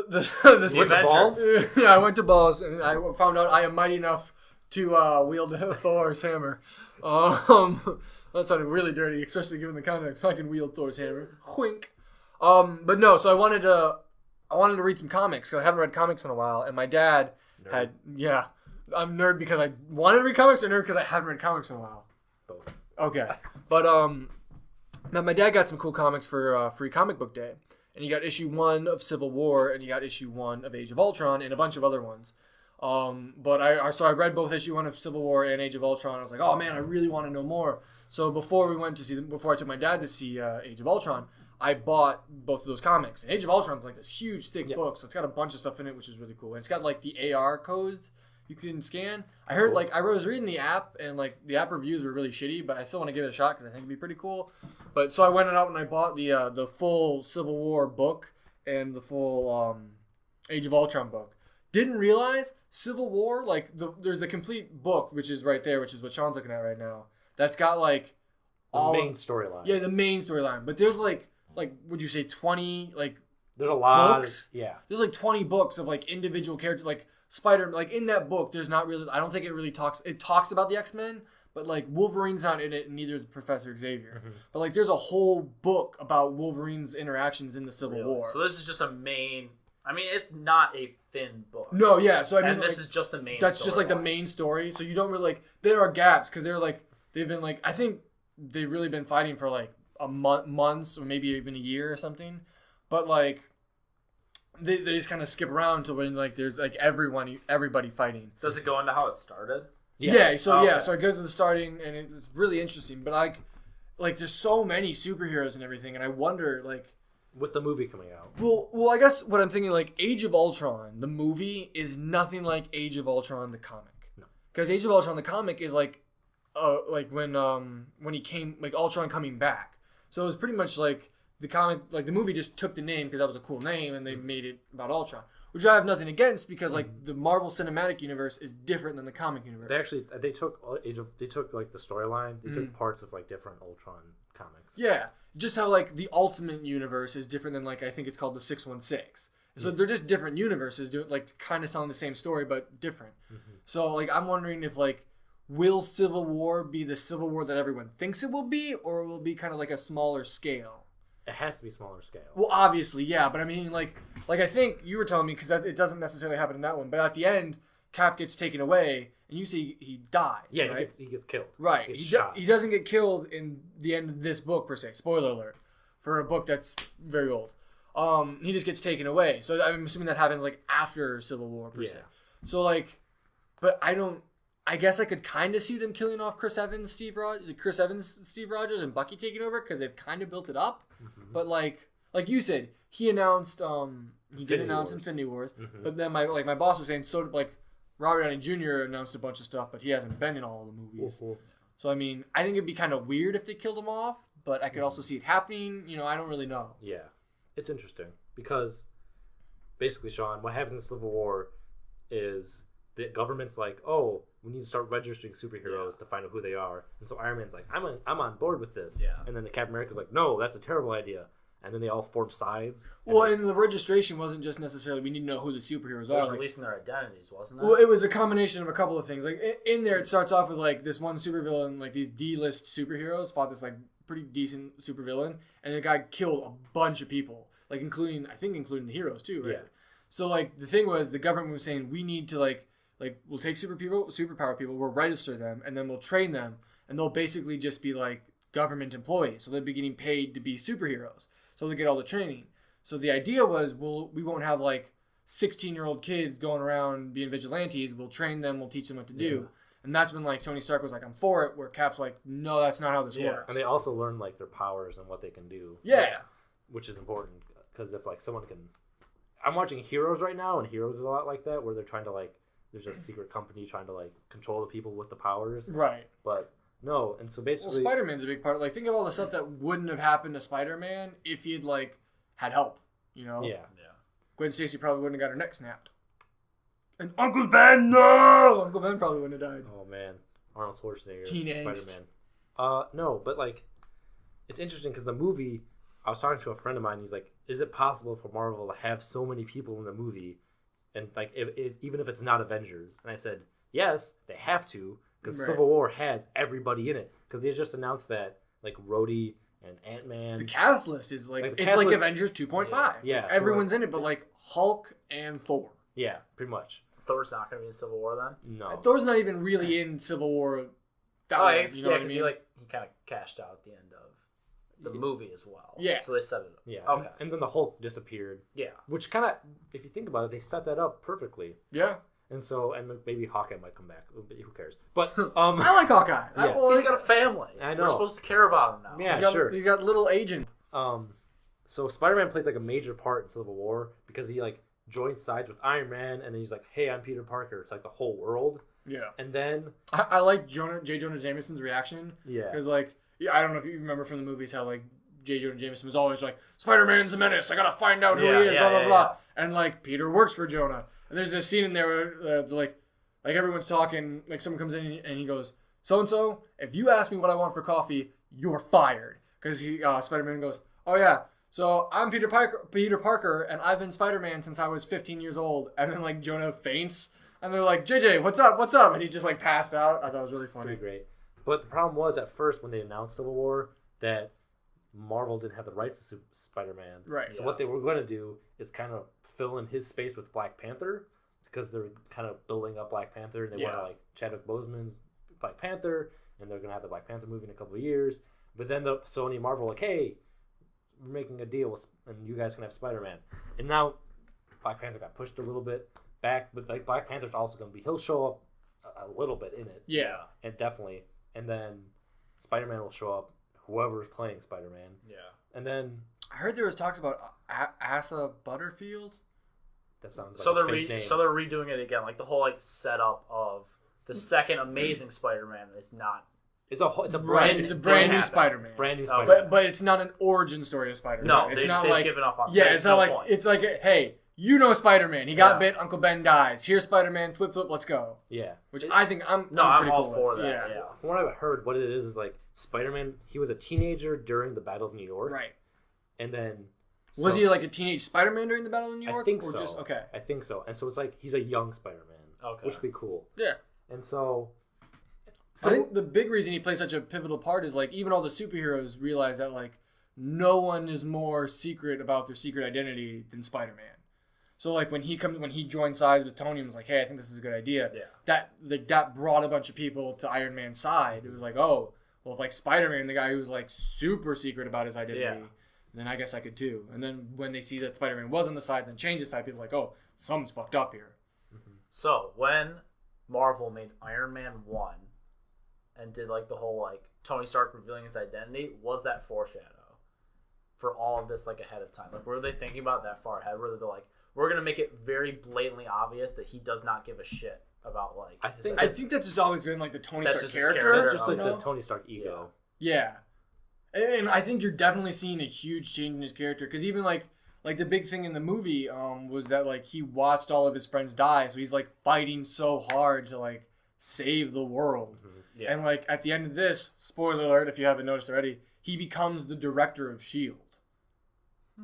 Went to Balls? Yeah, I went to Balls and I found out I am mighty enough to wield Thor's hammer. That sounded really dirty, especially given the context. I can wield Thor's hammer. Wink. But no, so I wanted to read some comics because I haven't read comics in a while, and my dad Nerd. I'm nerd because I wanted to read comics, or nerd because I haven't read comics in a while. Both. Okay, but now my dad got some cool comics for Free Comic Book Day, and he got issue 1 of Civil War, and he got issue 1 of Age of Ultron, and a bunch of other ones. But I read both issue 1 of Civil War and Age of Ultron. I was like, oh man, I really want to know more. So before I took my dad to see Age of Ultron, I bought both of those comics. And Age of Ultron's like this huge, thick book, so it's got a bunch of stuff in it, which is really cool. And it's got like the AR codes you can scan. I heard I was reading the app, and like the app reviews were really shitty, but I still want to give it a shot because I think it'd be pretty cool. But so I went out and I bought the full Civil War book and the full Age of Ultron book. Didn't realize Civil War, there's the complete book, which is right there, which is what Sean's looking at right now. That's got the main storyline. Yeah, the main storyline. But there's would you say 20 there's a lot books? There's 20 books of individual characters. Spider, in that book, there's not really. I don't think it really talks. It talks about the X-Men, but Wolverine's not in it, and neither is Professor Xavier. Mm-hmm. But there's a whole book about Wolverine's interactions in the Civil War. So this is just a main. I mean, it's not a thin book. No, yeah. So I mean, and this is just the main. That's just like the main story. So you don't really like. There are gaps because they've been like. I think they've really been fighting for like a months or maybe even a year or something. But like, they just kind of skip around to when like there's like everybody fighting. Does it go into how it started? Yes. Yeah. So so it goes to the starting and it's really interesting. But like there's so many superheroes and everything, and I wonder like. With the movie coming out. Well, I guess what I'm thinking, like, Age of Ultron, the movie, is nothing like Age of Ultron, the comic. No. Because Age of Ultron, the comic, is like when he came, like, Ultron coming back. So it was pretty much like the comic, like, the movie just took the name because that was a cool name, and they made it about Ultron. Which I have nothing against because, like, the Marvel Cinematic Universe is different than the comic universe. They took like the storyline, they took parts of like different Ultron comics. Yeah. Just how, like, the Ultimate Universe is different than, like, I think it's called the 616. So they're just different universes, doing like, kind of telling the same story, but different. Mm-hmm. So, like, I'm wondering if, like, will Civil War be the Civil War that everyone thinks it will be, or will it be kind of like a smaller scale? It has to be smaller scale. Well, obviously, yeah, but I mean, like I think you were telling me, because it doesn't necessarily happen in that one, but at the end, Cap gets taken away, and you see he dies. Yeah, right? he gets killed. Right. He gets shot. He doesn't get killed in the end of this book, per se. Spoiler alert. For a book that's very old. He just gets taken away. So I'm assuming that happens, like, after Civil War, per se. So, like, but I guess I could kind of see them killing off Chris Evans, Steve Rogers, and Bucky taking over, because they've kind of built it up. Mm-hmm. But, like you said, he announced, he did announce Infinity Wars, but then my boss was saying, so, like, Robert Downey Jr. announced a bunch of stuff, but he hasn't been in all the movies. Mm-hmm. So, I mean, I think it'd be kind of weird if they killed him off, but I could also see it happening. You know, I don't really know. Yeah. It's interesting because basically, Sean, what happens in Civil War is the government's like, oh, we need to start registering superheroes to find out who they are. And so Iron Man's like, I'm on board with this. Yeah. And then the Captain America's like, no, that's a terrible idea. And then they all form sides. And the registration wasn't just necessarily we need to know who the superheroes are. It was releasing their identities, wasn't it? Well, it was a combination of a couple of things. Like in there, it starts off with like this one supervillain, like these D-list superheroes fought this like pretty decent supervillain, and the guy killed a bunch of people, like including the heroes too, right? Yeah. So like the thing was, the government was saying we need to like we'll take superpower people, we'll register them, and then we'll train them, and they'll basically just be like government employees, so they'll be getting paid to be superheroes. So they get all the training. So the idea was we won't have like 16-year-old kids going around being vigilantes. We'll train them. We'll teach them what to do. And that's when like Tony Stark was like, I'm for it. Where Cap's like, no, that's not how this works. And they also learn like their powers and what they can do. Yeah. Which is important because if like someone can, I'm watching Heroes right now, and Heroes is a lot like that, where they're trying to like, there's a secret company trying to like control the people with the powers. Right. But no, and so basically, Spider-Man's a big part. Like, think of all the stuff that wouldn't have happened to Spider-Man if he had like had help. You know? Yeah. Gwen Stacy probably wouldn't have got her neck snapped. And Uncle Ben, no! Uncle Ben probably wouldn't have died. Oh man, Arnold Schwarzenegger, Teen angst. Spider-Man. No, but like, it's interesting because the movie. I was talking to a friend of mine. He's like, "Is it possible for Marvel to have so many people in the movie, and like, even if it's not Avengers?" And I said, "Yes, they have to." Because Civil War has everybody in it. Because they just announced that, like, Rhodey and Ant-Man. The cast list is like it's like Avengers 2.5. Yeah. Everyone's in it, but, like, Hulk and Thor. Yeah, pretty much. Thor's not going to be in Civil War, then? No. Thor's not even really in Civil War. You know because he kind of cashed out at the end of the movie as well. Yeah. So they set it up. Yeah. Okay. And then the Hulk disappeared. Yeah. Which kind of, if you think about it, they set that up perfectly. Yeah. And so, and maybe Hawkeye might come back. Who cares? But I like Hawkeye. Yeah. He's got a family. I know. We're supposed to care about him now. Yeah, sure. He's got little agent. So Spider-Man plays like a major part in Civil War because he like joins sides with Iron Man, and then he's like, "Hey, I'm Peter Parker." It's like the whole world. Yeah. And then I like J. Jonah Jameson's reaction. Yeah. Because like, I don't know if you remember from the movies how like J. Jonah Jameson was always like, "Spider-Man's a menace. I gotta find out who he is." Blah blah blah. And like Peter works for Jonah, and there's this scene in there where like everyone's talking, like someone comes in and he goes, "So and so, if you ask me what I want for coffee, you're fired." Because Spider-Man goes, "Oh yeah, so I'm Peter Parker, and I've been Spider-Man since I was 15 years old." And then like Jonah faints, and they're like, "JJ, what's up? What's up?" And he just like passed out. I thought it was really funny. Pretty great. But the problem was at first when they announced Civil War that Marvel didn't have the rights to Spider-Man. Right. So what they were going to do is kind of fill in his space with Black Panther because they're kind of building up Black Panther and they want to like Chadwick Boseman's Black Panther and they're gonna have the Black Panther movie in a couple of years. But then the Sony and Marvel like, hey, we're making a deal with, and you guys can have Spider-Man. And now Black Panther got pushed a little bit back, but like Black Panther's also gonna be, he'll show up a little bit in it. Yeah, and definitely. And then Spider-Man will show up. Whoever's playing Spider-Man. Yeah. And then I heard there was talks about Asa Butterfield. That sounds like a fake name. So they're redoing it again, like the whole like setup of the second Amazing Spider-Man is not. It's a brand new Spider-Man. It's brand new Spider-Man. But it's not an origin story of Spider-Man. No, it's they've like given up on. Yeah, it's not like it's like hey, you know Spider-Man. He got bit. Uncle Ben dies. Here's Spider-Man. Flip, let's go. Yeah. Which I think I'm all cool for with. that. Yeah. From what I've heard, what it is like Spider-Man. He was a teenager during the Battle of New York. Right. And then was he like a teenage Spider-Man during the Battle of New York? I think so. Okay. I think so. And so it's like he's a young Spider-Man. Okay. Which would be cool. Yeah. And so I think the big reason he plays such a pivotal part is like even all the superheroes realize that like no one is more secret about their secret identity than Spider-Man. So like when he joined sides with Tony and was like, hey, I think this is a good idea. Yeah. That brought a bunch of people to Iron Man's side. It was like, oh, well, if like Spider-Man, the guy who was like super secret about his identity, then I guess I could too. And then when they see that Spider-Man was on the side, then change his side, people are like, oh, something's fucked up here. Mm-hmm. So when Marvel made Iron Man 1 and did like the whole like Tony Stark revealing his identity, was that foreshadow for all of this like ahead of time? Like were they thinking about that far ahead? Where they're like, we're gonna make it very blatantly obvious that he does not give a shit about like. I think that's just always been like the Tony Stark character. That's just like the Tony Stark ego. Yeah, and I think you're definitely seeing a huge change in his character because even like the big thing in the movie was that like he watched all of his friends die, so he's like fighting so hard to like save the world. Mm-hmm. Yeah. And like at the end of this, spoiler alert if you haven't noticed already, he becomes the director of S.H.I.E.L.D.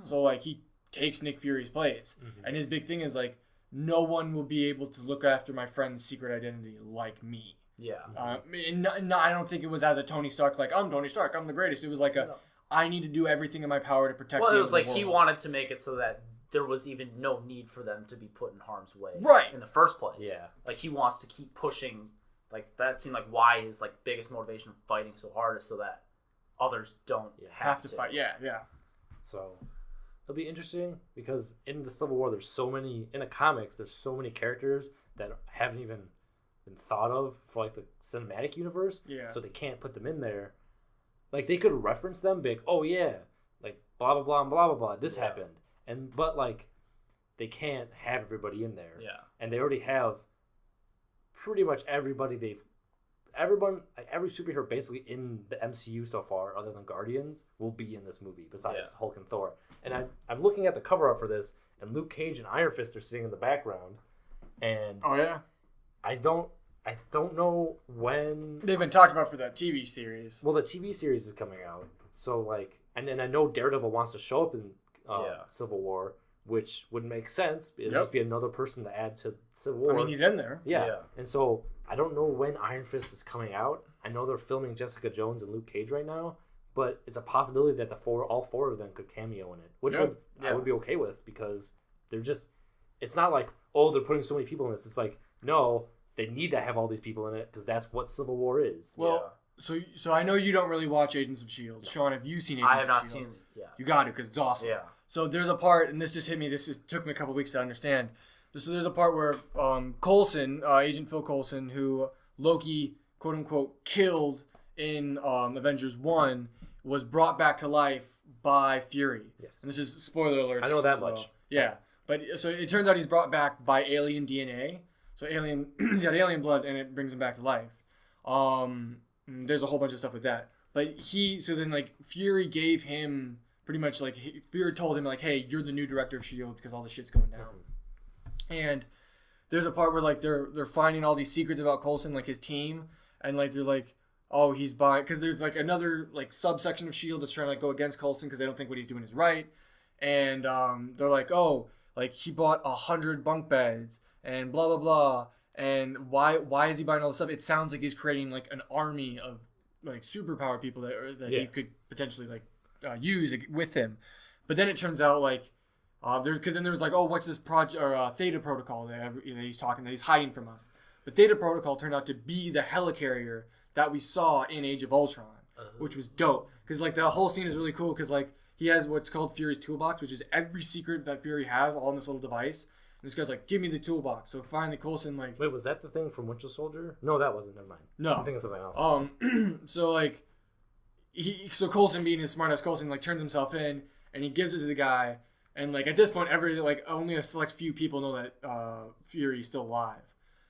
So like he takes Nick Fury's place. Mm-hmm. And his big thing is like, no one will be able to look after my friend's secret identity like me. Yeah. I don't think it was as a Tony Stark, like, I'm Tony Stark, I'm the greatest. It was like I need to do everything in my power to protect Well, it was like the world. He wanted to make it so that there was even no need for them to be put in harm's way. Right. In the first place. Yeah. Like he wants to keep pushing, like that seemed like why his like biggest motivation of fighting so hard is so that others don't have to fight. Yeah. So it'll be interesting because in the Civil War, in the comics, there's so many characters that haven't even been thought of for like the cinematic universe. Yeah. So they can't put them in there. Like they could reference them, be like, oh yeah, like blah blah blah and blah blah blah. This happened, but like they can't have everybody in there. Yeah. And they already have pretty much everybody every superhero basically in the MCU so far, other than Guardians, will be in this movie besides Hulk and Thor. And I'm looking at the cover art for this, and Luke Cage and Iron Fist are sitting in the background. And I don't know when they've been talked about for that TV series. Well, the TV series is coming out, so like, and then I know Daredevil wants to show up in Civil War, which would make sense. It'd just be another person to add to Civil War. I mean, he's in there. Yeah. And so I don't know when Iron Fist is coming out. I know they're filming Jessica Jones and Luke Cage right now, but it's a possibility that all four of them could cameo in it, which I would be okay with because they're just. It's not like they're putting so many people in this. It's like no, they need to have all these people in it because that's what Civil War is. Well, so I know you don't really watch Agents of S.H.I.E.L.D. No. Sean, have you seen Agents of S.H.I.E.L.D.? I have not seen it. Yeah. You got to because it's awesome. Yeah. So there's a part, and this just hit me. Took me a couple weeks to understand. So there's a part where Coulson, Agent Phil Coulson, who Loki quote unquote killed in Avengers 1, was brought back to life by Fury. Yes. And this is spoiler alert. I know that much. Yeah. But so it turns out he's brought back by alien DNA. So he's got alien blood, and it brings him back to life. There's a whole bunch of stuff with that. But so then like Fury gave him pretty much like Fury told him like, hey, you're the new director of S.H.I.E.L.D. because all the shit's going down. And there's a part where like they're finding all these secrets about Coulson, like his team, and like they're like, oh, he's buying because there's like another like subsection of S.H.I.E.L.D. that's trying to like go against Coulson because they don't think what he's doing is right. And they're like, oh, like he bought 100 bunk beds and blah blah blah. And why is he buying all this stuff? It sounds like he's creating like an army of like superpower people that he could potentially like use with him. But then it turns out like Because then there was like, oh, what's this project or Theta Protocol that he's talking that he's hiding from us? But Theta Protocol turned out to be the helicarrier that we saw in Age of Ultron, which was dope. Because like the whole scene is really cool. Because like he has what's called Fury's toolbox, which is every secret that Fury has all in this little device. And this guy's like, give me the toolbox. So finally Coulson like, wait, was that the thing from Winter Soldier? No, that wasn't. Never mind. No, I'm thinking of something else. So like, so Coulson being his smart ass Coulson like turns himself in and he gives it to the guy. And like at this point, only a select few people know that Fury's still alive.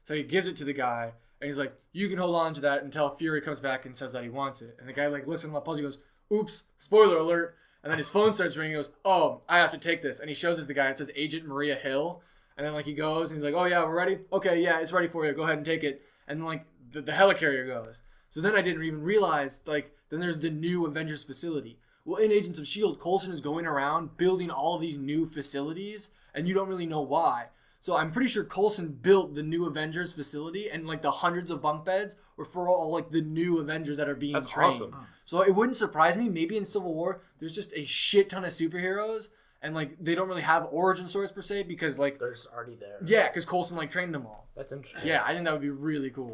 So he gives it to the guy, and he's like, "You can hold on to that until Fury comes back and says that he wants it." And the guy like looks at him up, he goes, "Oops, spoiler alert!" And then his phone starts ringing. He goes, "Oh, I have to take this." And he shows it to the guy. And it says Agent Maria Hill. And then like he goes, and he's like, "Oh yeah, we're ready. Okay, yeah, it's ready for you. Go ahead and take it." And then like the helicarrier goes. So then I didn't even realize like then there's the new Avengers facility. Well, in Agents of S.H.I.E.L.D., Coulson is going around building all of these new facilities, and you don't really know why. So I'm pretty sure Coulson built the new Avengers facility, and like the hundreds of bunk beds were for all like the new Avengers that are being trained. Awesome. So it wouldn't surprise me. Maybe in Civil War, there's just a shit ton of superheroes, and like they don't really have origin stories per se because like they're just already there. Yeah, because Coulson like trained them all. That's interesting. Yeah, I think that would be really cool.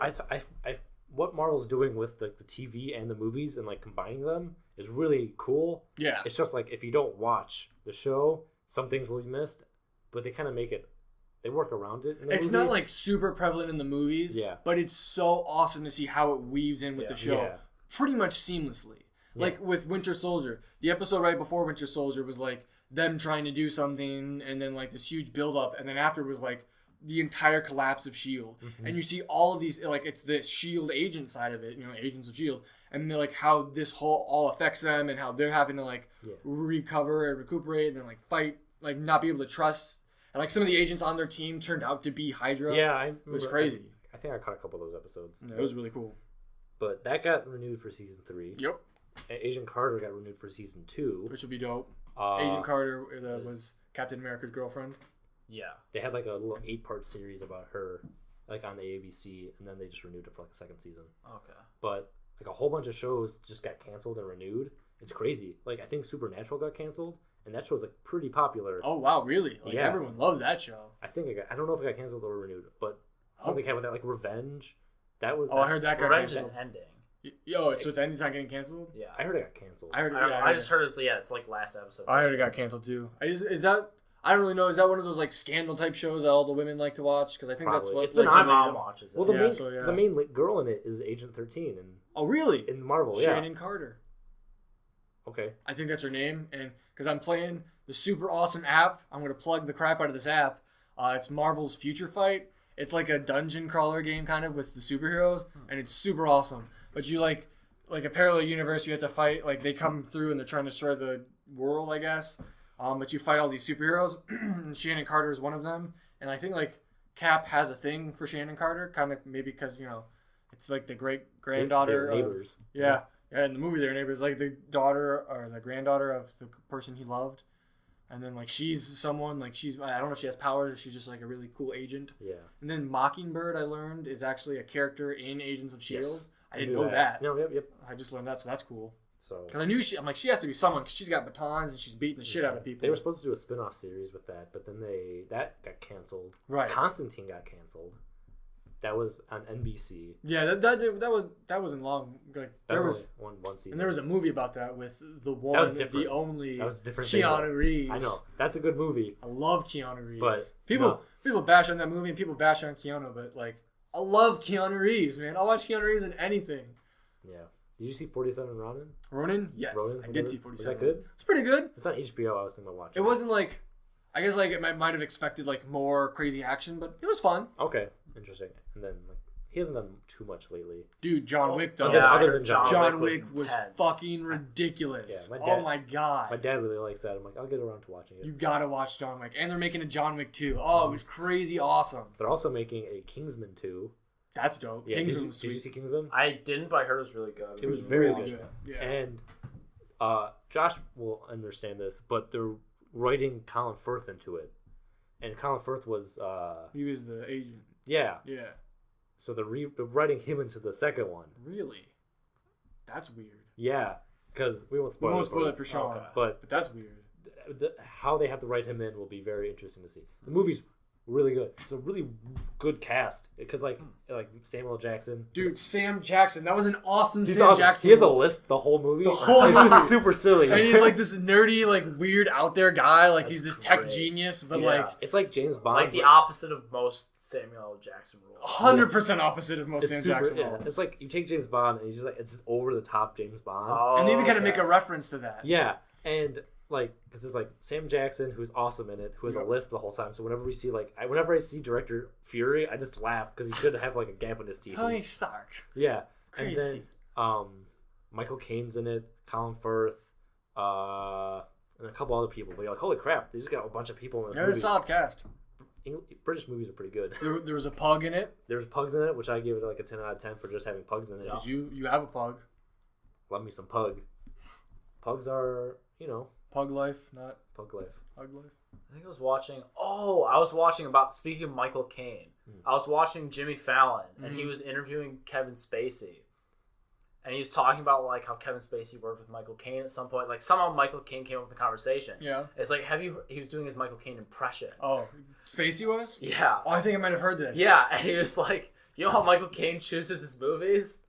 What Marvel's doing with the TV and the movies and like combining them is really cool. Yeah. It's just like if you don't watch the show, some things will be missed, but they kind of they work around it. It's not like super prevalent in the movies, but it's so awesome to see how it weaves in with the show pretty much seamlessly. Yeah. Like with Winter Soldier, the episode right before Winter Soldier was like them trying to do something and then like this huge build up, and then after was like the entire collapse of S.H.I.E.L.D. And you see all of these, like, it's the S.H.I.E.L.D. agent side of it, Agents of S.H.I.E.L.D. And they're like how this whole all affects them and how they're having to like recover and recuperate and then like fight, like not be able to trust. And like some of the agents on their team turned out to be Hydra. Yeah, it was crazy. I think I caught a couple of those episodes. Yeah, it was really cool. But that got renewed for season 3. Yep. Agent Carter got renewed for season 2. Which would be dope. Agent Carter was Captain America's girlfriend. Yeah. They had like a little 8-part series about her, like on the ABC, and then they just renewed it for like a second season. Okay. But like a whole bunch of shows just got canceled and renewed. It's crazy. Like I think Supernatural got canceled, and that show's like pretty popular. Oh wow, really? Like everyone loves that show. I think I don't know if it got canceled or renewed, but something happened with that, like Revenge. That was. I heard that got Revenge canceled. is ending. So it's ending, it's not getting canceled? Yeah. I heard it got canceled. I just heard it. Yeah, it's like last episode. I heard it got canceled too. Is that? I don't really know. Is that one of those like scandal type shows that all the women like to watch? Because I think that's what it's been on. My mom watches it. Well, the main girl in it is Agent 13, and really in Marvel, Shannon Carter. Okay, I think that's her name, and because I'm playing the super awesome app, I'm gonna plug the crap out of this app. It's Marvel's Future Fight. It's like a dungeon crawler game kind of with the superheroes, and it's super awesome. But you like a parallel universe. You have to fight. Like they come through and they're trying to destroy the world, I guess. But you fight all these superheroes, and Shannon Carter is one of them. And I think like Cap has a thing for Shannon Carter, kind of maybe because it's like the great granddaughter of neighbors. Yeah, in the movie they're neighbors, like the daughter or the granddaughter of the person he loved. And then like she's someone like I don't know if she has powers or she's just like a really cool agent. Yeah. And then Mockingbird I learned is actually a character in Agents of S.H.I.E.L.D. Yes, I didn't know that. No, yep. I just learned that, so that's cool. So because I knew she has to be someone because she's got batons and she's beating the shit out of people. They were supposed to do a spin-off series with that, but then that got canceled. Right. Constantine got canceled. That was on NBC. Yeah, that wasn't long. Like there was one season, and there was a movie about that with the one, the only that was different. Keanu Reeves. I know that's a good movie. I love Keanu Reeves. But people bash on that movie and people bash on Keanu, but like I love Keanu Reeves, man. I'll watch Keanu Reeves in anything. Yeah. Did you see 47 Ronin? Ronin? Yes, I did see 47. Was that good? It's pretty good. It's on HBO. I was thinking about watching. It wasn't like, I guess like it might have expected like more crazy action, but it was fun. Okay, interesting. And then like he hasn't done too much lately. Dude, John Wick though. Yeah, other than John Wick was fucking ridiculous. Yeah, oh my god. My dad really likes that. I'm like, I'll get around to watching it. You gotta watch John Wick, and they're making a John Wick 2. Oh, it was crazy awesome. They're also making a Kingsman 2. That's dope. Yeah, Kingsman was sweet. Did you see Kingsman? I didn't, but I heard it was really good. It was very really good. Yeah. And Josh will understand this, but they're writing Colin Firth into it. And Colin Firth was... he was the agent. Yeah. Yeah. So they're writing him into the second one. Really? That's weird. Yeah. Because we won't spoil it for Sean. But that's weird. how they have to write him in will be very interesting to see. The movie's really good. It's a really good cast because like Samuel Jackson. Dude, Sam Jackson. That was an awesome He's Sam awesome. Jackson. He has a lisp the whole movie. The whole It's movie. just super silly. And he's like this nerdy, like weird out there guy. Like he's this tech great. genius, but Yeah. like it's like James Bond. Like the opposite of most Samuel L. Jackson roles. 100% opposite of most it's Sam super, Jackson yeah. roles. It's like you take James Bond and he's just like it's just over the top James Bond. Oh, And they even kind of okay. make a reference to that. Yeah, and like because it's like Sam Jackson who's awesome in it, who has a lisp the whole time. So whenever we see whenever I see director Fury, I just laugh because he should have like a gap in his teeth. Tony Stark. Yeah, Crazy. and then Michael Caine's in it, Colin Firth, and a couple other people. But you're like, holy crap, they just got a bunch of people in this There's a movie. solid cast. British movies are pretty good. There was a pug in it. There's pugs in it, which I give it like a 10 out of 10 for just having pugs in it. Because you have a pug. Love me some pug. Pugs are, Pug life, not pug life. pug life. I think I was watching about, speaking of Michael Caine, I was watching Jimmy Fallon, and he was interviewing Kevin Spacey. And he was talking about like how Kevin Spacey worked with Michael Caine at some point. Like somehow Michael Caine came up with the conversation. Yeah. It's like, he was doing his Michael Caine impression. Oh, Spacey was? Yeah. Oh, I think I might have heard this. Yeah, and he was like, you know how Michael Caine chooses his movies?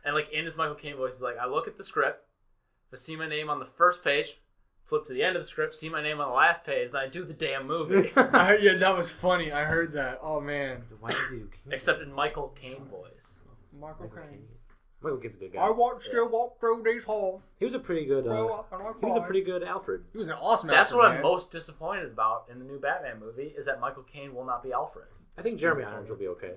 And like in his Michael Caine voice, he's like, I look at the script, if I see my name on the first page, flip to the end of the script, see my name on the last page, then I do the damn movie. Yeah, that was funny. I heard that. Oh, man. Why did you? Except in Michael Caine voice. Michael Caine. Michael Caine's a good guy. I watched you walk through these halls. He was a pretty good. Grow up and I He was a cried. pretty good Alfred. He was an awesome That's actor, what man. I'm most disappointed about in the new Batman movie, is that Michael Caine will not be Alfred. I think Jeremy Irons will be okay.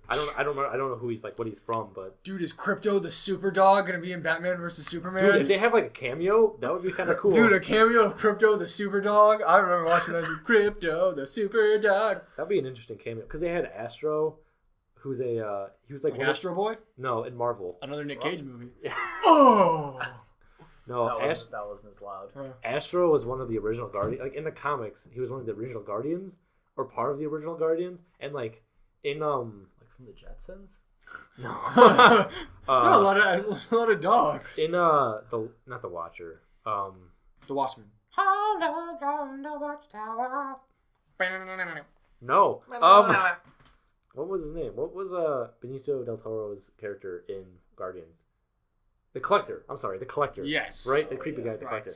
I don't know who he's like, what he's from, but Dude, is Crypto the super dog gonna be in Batman vs Superman? dude, if they have like a cameo, that would be kind of cool. Dude, a cameo of Crypto the super dog. I remember watching that. Crypto the super dog. That'd be an interesting cameo because they had Astro, who's a he was like Like Astro Boy. no in Marvel. Another Nick Cage movie. Yeah. Oh. No, That wasn't as loud. Astro was one of the original Guardians. Like in the comics, he was one of the original Guardians or part of the original Guardians, and like in Like from the Jetsons? no. a lot of dogs. In the not the Watcher. The Watchmen. No. What was his name? What was Benicio del Toro's character in Guardians? The Collector. I'm sorry, the Collector. Yes. Right, the creepy guy, the Right. Collector.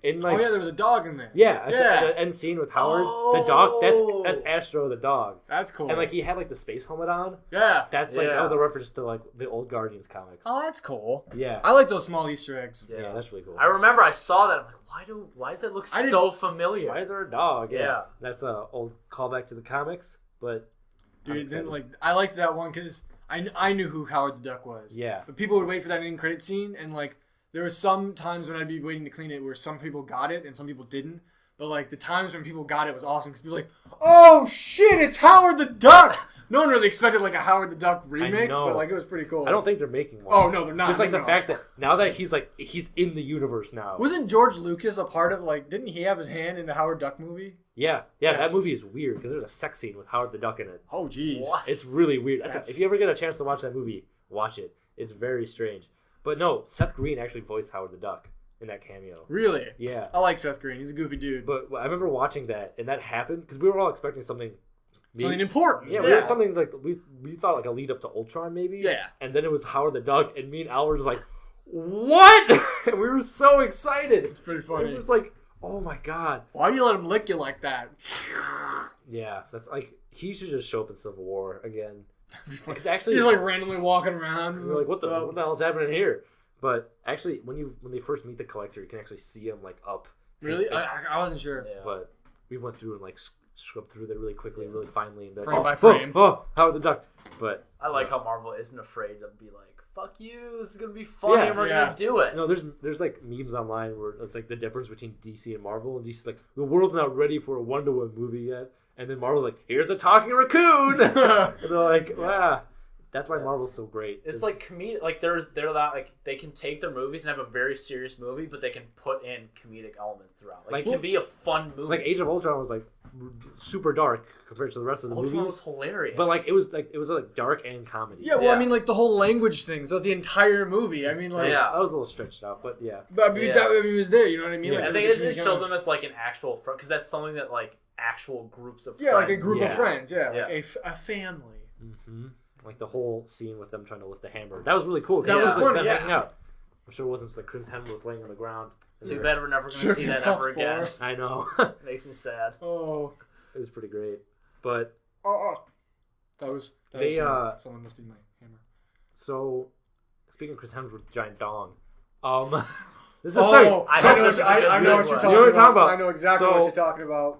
In like Oh yeah, there was a dog in there. yeah, at Yeah. the end scene with Howard, the dog. That's Astro the dog, That's cool. and like he had like the space helmet on. yeah. That's like that Yeah. was a reference to like the old Guardians comics. Oh, that's cool. Yeah, I like those small Easter eggs. yeah, that's really cool. I remember I saw that. I'm like, why does that look I so familiar? Why is there a dog? Yeah. That's a old callback to the comics, but I'm Dude, excited. then like I liked that one because I knew who Howard the Duck was. Yeah. But people would wait for that end credit scene, and like there was some times when I'd be waiting to clean it where some people got it and some people didn't. But like the times when people got it was awesome because people were like, "Oh shit, it's Howard the Duck!" No one really expected like a Howard the Duck remake, know. but like it was pretty cool. I don't think they're making one. Oh no, they're not. It's just like No, the no. fact that now that he's in the universe now. Wasn't George Lucas a part of like? Didn't he have his hand in the Howard Duck movie? Yeah, that movie is weird because there's a sex scene with Howard the Duck in it. Oh jeez. What? It's really weird. That's- If you ever get a chance to watch that movie, watch it. It's very strange. But no, Seth Green actually voiced Howard the Duck in that cameo. Really? Yeah. I like Seth Green. He's a goofy dude. But I remember watching that, and that happened because we were all expecting something. Something important. Yeah, we had something like we thought like a lead up to Ultron maybe. Yeah. And then it was Howard the Duck, and me and Al were just like, "What?" And we were so excited. It's pretty funny. It was like, "Oh my god!" Why do you let him lick you like that? Yeah, that's like he should just show up in Civil War again. Because actually, He's like randomly walking around. you're like, what the hell is happening here? But actually, when they first meet the Collector, you can actually see him like up. Really? Like, I wasn't sure. Yeah. But we went through and like scrubbed through that really quickly, really finely, and be like, Frame oh, by frame. Oh, Howard the Duck. But I like how Marvel isn't afraid to be like, fuck you, this is gonna be funny, and we're gonna do it. no, there's like memes online where it's like the difference between DC and Marvel, and DC's like the world's not ready for a Wonder Woman movie yet, and then Marvel's like, here's a talking raccoon, and they're like, wow. That's why Marvel's so great. It's like comedic. Like they're not like they can take their movies and have a very serious movie, but they can put in comedic elements throughout. Like it can be a fun movie. Like Age of Ultron was like super dark compared to the rest of the Ultron movies. was hilarious. But like it was dark and comedy. Yeah, well, I mean, like the whole language thing throughout the entire movie. I mean, like, Yeah. That was a little stretched out, but yeah. But I mean, it was there. You know what I mean? Yeah. Like, I think it showed them as like an actual friend, because that's something that like actual groups of friends. like a group of Yeah. friends. Yeah, Yeah. like a family. Mm-hmm. Like the whole scene with them trying to lift the hammer. That was really cool. 'Cause That it was like fun, them yeah. hanging out. I'm sure it wasn't like Chris Hemsworth laying on the ground. Too bad we're never going to see that ever again. I know. Makes me sad. Oh. It was pretty great. But That was someone lifting my hammer. so speaking of Chris Hemsworth giant dong. This is I know what segue. you're You know what I'm talking about. I know exactly what you're talking about.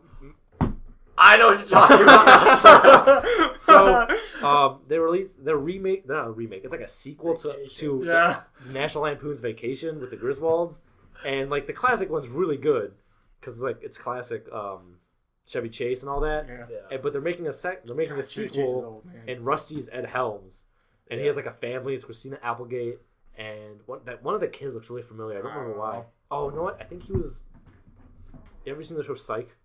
I know what you're talking about. So they released their remake. They're not a remake. It's like a sequel to Yeah. National Lampoon's Vacation with the Griswolds, and like the classic one's really good because like it's classic Chevy Chase and all that. Yeah. But they're making a Chevy Chase is sequel, old, and Rusty's Ed Helms, and he has like a family. It's Christina Applegate, and one of the kids looks really familiar. I don't remember why. Oh, you know what? I think he was. You ever seen the show Psych?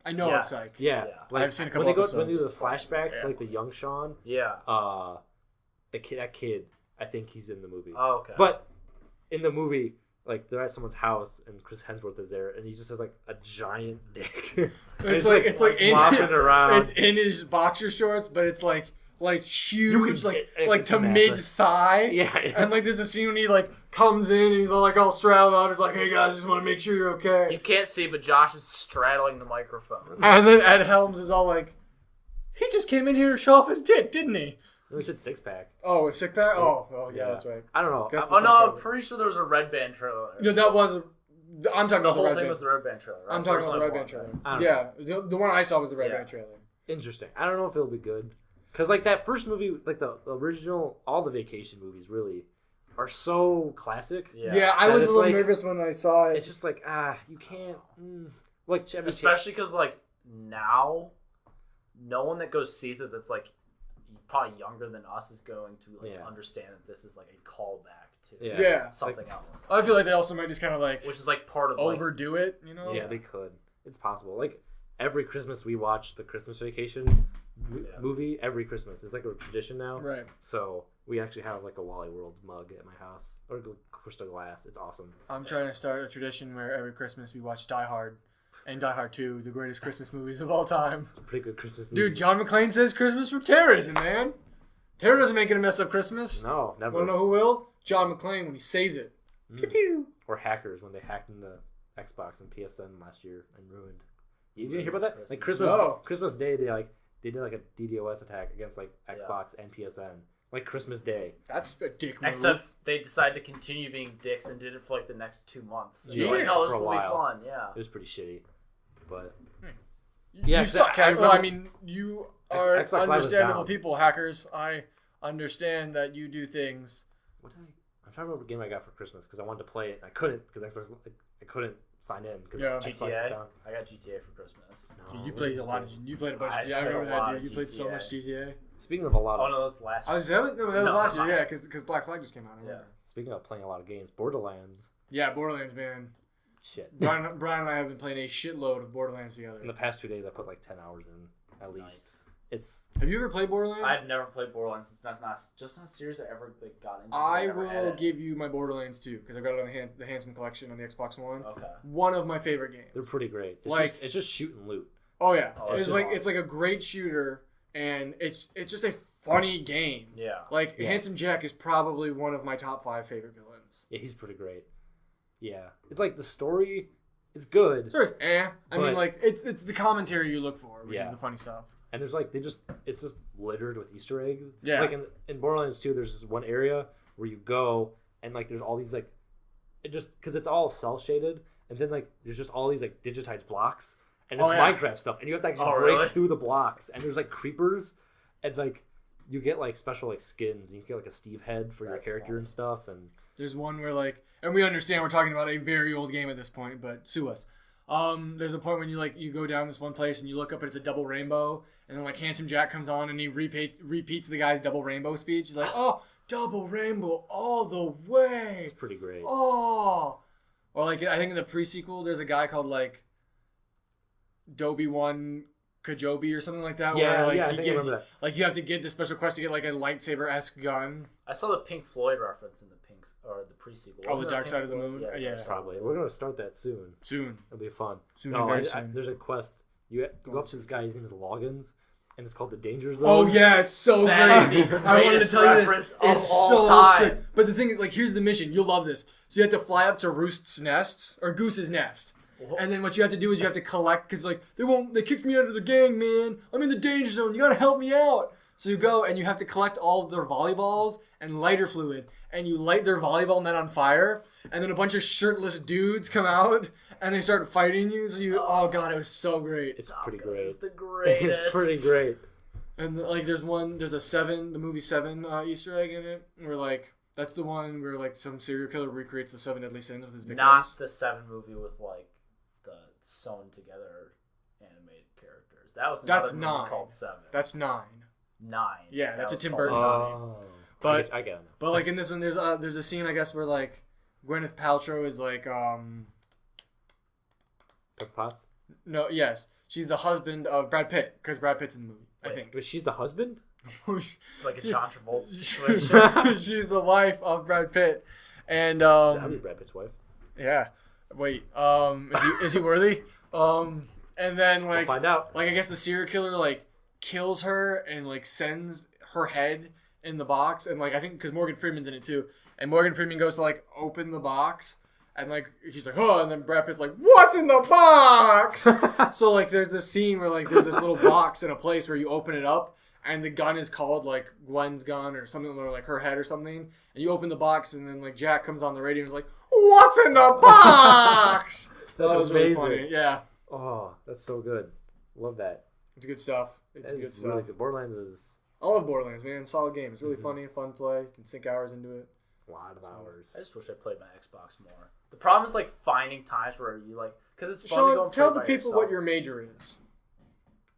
I know Yes. it's like. Yeah, like I've seen a couple when they episodes. do the flashbacks, like the young Sean. Yeah. That kid, I think he's in the movie. Oh, okay. But in the movie, like they're at someone's house and Chris Hemsworth is there, and he just has like a giant dick. It's like in flopping his, around. It's in his boxer shorts, but it's like huge, like it's to massive. mid thigh. Yeah, And like there's a scene when he like comes in and he's all straddled up. He's like, "Hey guys, just want to make sure you're okay." You can't see, but Josh is straddling the microphone. And then Ed Helms is all like, "He just came in here to show off his dick, didn't he?" We said six pack. Oh, a sick pack. Oh yeah, that's right. I don't know. That's Oh no, I'm pretty sure there was a Red Band trailer. No, that was. I'm talking The about whole the Red thing Band. was the Red Band trailer. Right? I'm talking There about the was Red only Band one, trailer. I don't Yeah, the one I saw was the Red Yeah. Band trailer. Interesting. I don't know if it'll be good because like that first movie, like the original, all the vacation movies really are so classic. Yeah, I was a it's little like- nervous when I saw it. It's just like you can't. Like Chevy Especially because like now, no one that goes sees it that's like probably younger than us is going to like understand that this is like a callback to Yeah. something else. I feel like they also might just kind of like Which is like part of like, overdo it, you know? Yeah, they could. It's possible. Like every Christmas we watch the Christmas Vacation movie. Every Christmas, it's like a tradition now. Right. So we actually have like a Wally World mug at my house or crystal glass. It's awesome. I'm trying to start a tradition where every Christmas we watch Die Hard and Die Hard 2, the greatest Christmas movies of all time. It's a pretty good Christmas movie. Dude, John McClane says Christmas from terrorism, man. Terror doesn't make it a mess up Christmas. No, never. Want to know who will? John McClane when he saves it. Pew pew. Or hackers when they hacked into Xbox and PSN last year and ruined. You didn't hear about that? Like Christmas Day, they did like a DDoS attack against like Xbox and PSN. Like Christmas Day. That's a dick move. Except they decided to continue being dicks and did it for like the next 2 months. Yeah, Like, no, this for a will be while. fun. Yeah. It was pretty shitty, but You suck, I hacker. Well, I remember- mean, you are Xbox Live was understandable down. people, hackers. I understand that you do things. I'm trying to remember what game I got for Christmas because I wanted to play it. I couldn't because Xbox. I couldn't sign in because Xbox was GTA. down. I got GTA for Christmas. No, You played a lot of. You played a bunch of. I GTA. I played a remember lot that, of dude. You played so GTA. much GTA. Speaking of a lot Oh of no, that was last. I was that was No, last year, mine. yeah, because Black Flag just came out. I Yeah. remember. speaking of playing a lot of games, Borderlands. Yeah, Borderlands, man. Shit. Brian and I have been playing a shitload of Borderlands together. In the past 2 days, I put like 10 hours in at least. Nice. It's Have you ever played Borderlands? I've never played Borderlands. It's not a series I ever like got into. I never had will it. give you my Borderlands 2 because I've got it on the Handsome Collection on the Xbox One. Okay. One of my favorite games. they're pretty great. Like- It's just shoot and loot. Oh yeah, Oh, it's it's like just- it's like a great shooter, and it's just a funny game. Yeah. Like Yeah. Handsome Jack is probably one of my top 5 favorite villains. Yeah, he's pretty great. Yeah, it's like the story is good, So it's I mean, But- like it's the commentary you look for, which Yeah. is the funny stuff. and there's like it's just littered with Easter eggs. Yeah. Like in Borderlands 2, there's this one area where you go and like there's all these like it just because it's all cell shaded, and then like there's just all these like digitized blocks, and it's Oh, yeah. Minecraft stuff, and you have to actually Oh, break really? through the blocks, and there's like creepers, and like you get like special like skins, and you get like a Steve head for your That's character fun. and stuff, and There's one where like, and we understand we're talking about a very old game at this point, but sue us. There's a point when you go down this one place and you look up and it's a double rainbow, and then like Handsome Jack comes on and he repeats the guy's double rainbow speech. He's like, "Oh, double rainbow all the way." it's pretty great. Oh, or like I think in the pre-sequel, there's a guy called like Doby-1 Kajobi or something like that. Yeah, where, like, I think I remember that. Like you have to get the special quest to get like a lightsaber-esque gun. I saw the Pink Floyd reference in the pre-sequel. Oh, Wasn't the there a Dark Pink Side of the Floyd? Moon. Yeah, Yeah. Probably. We're gonna start that soon. Soon. It'll be fun. Soon. No, Very soon. there's a quest. You go up to this guy. His name is Loggins, and it's called the Danger Zone. Oh yeah, it's so That great. is the I wanted to greatest tell you reference this. of It's all so time. good. But the thing is, like, here's the mission. You'll love this. So you have to fly up to Roost's nest or Goose's nest, and then what you have to do is you have to collect because like they kicked me out of the gang, man. I'm in the danger zone. You gotta help me out. So you go and you have to collect all of their volleyballs and lighter fluid, and you light their volleyball net on fire, and then a bunch of shirtless dudes come out and they start fighting you. So you, oh god, it was so great. It's pretty great. It's the greatest. It's pretty great. And like, there's a the movie Seven Easter egg in it, where like that's the one where like some serial killer recreates the 7 deadly sins of his victims. Not the 7 movie with like the sewn together animated characters. That was another That's movie 9. called 7. That's 9. 9. Yeah, That that's a was Tim called Burton 9. movie. Oh, But I get it. But like in this one, there's a scene I guess where like Gwyneth Paltrow is like Pepper Potts? no yes she's the husband of Brad Pitt because Brad Pitt's in the movie. I think. But she's the husband? It's like a John Travolta situation. She's the wife of Brad Pitt, and I'd be Brad Pitt's wife. yeah. Wait, is he worthy? And then We'll like find out. like I guess the serial killer like kills her and like sends her head in the box, and like I think because Morgan Freeman's in it too, and Morgan Freeman goes to like open the box, and like she's like, oh, and then Brad Pitt's like, what's in the box? So like there's this scene where like there's this little box in a place where you open it up, and the gun is called like Gwen's gun or something, or like her head or something, and you open the box, and then like Jack comes on the radio and is like, what's in the box? That's that was amazing. really funny. Yeah, Oh, that's so good. Love that. it's good stuff. It's That good is stuff. really good. Borderlands is I love Borderlands, man. Solid game. It's really funny, fun play. You can sink hours into it. a lot of hours. I just wish I played my Xbox more. The problem is like finding times where you like because it's fun to go Sean, and tell play the by people yourself. what your major is.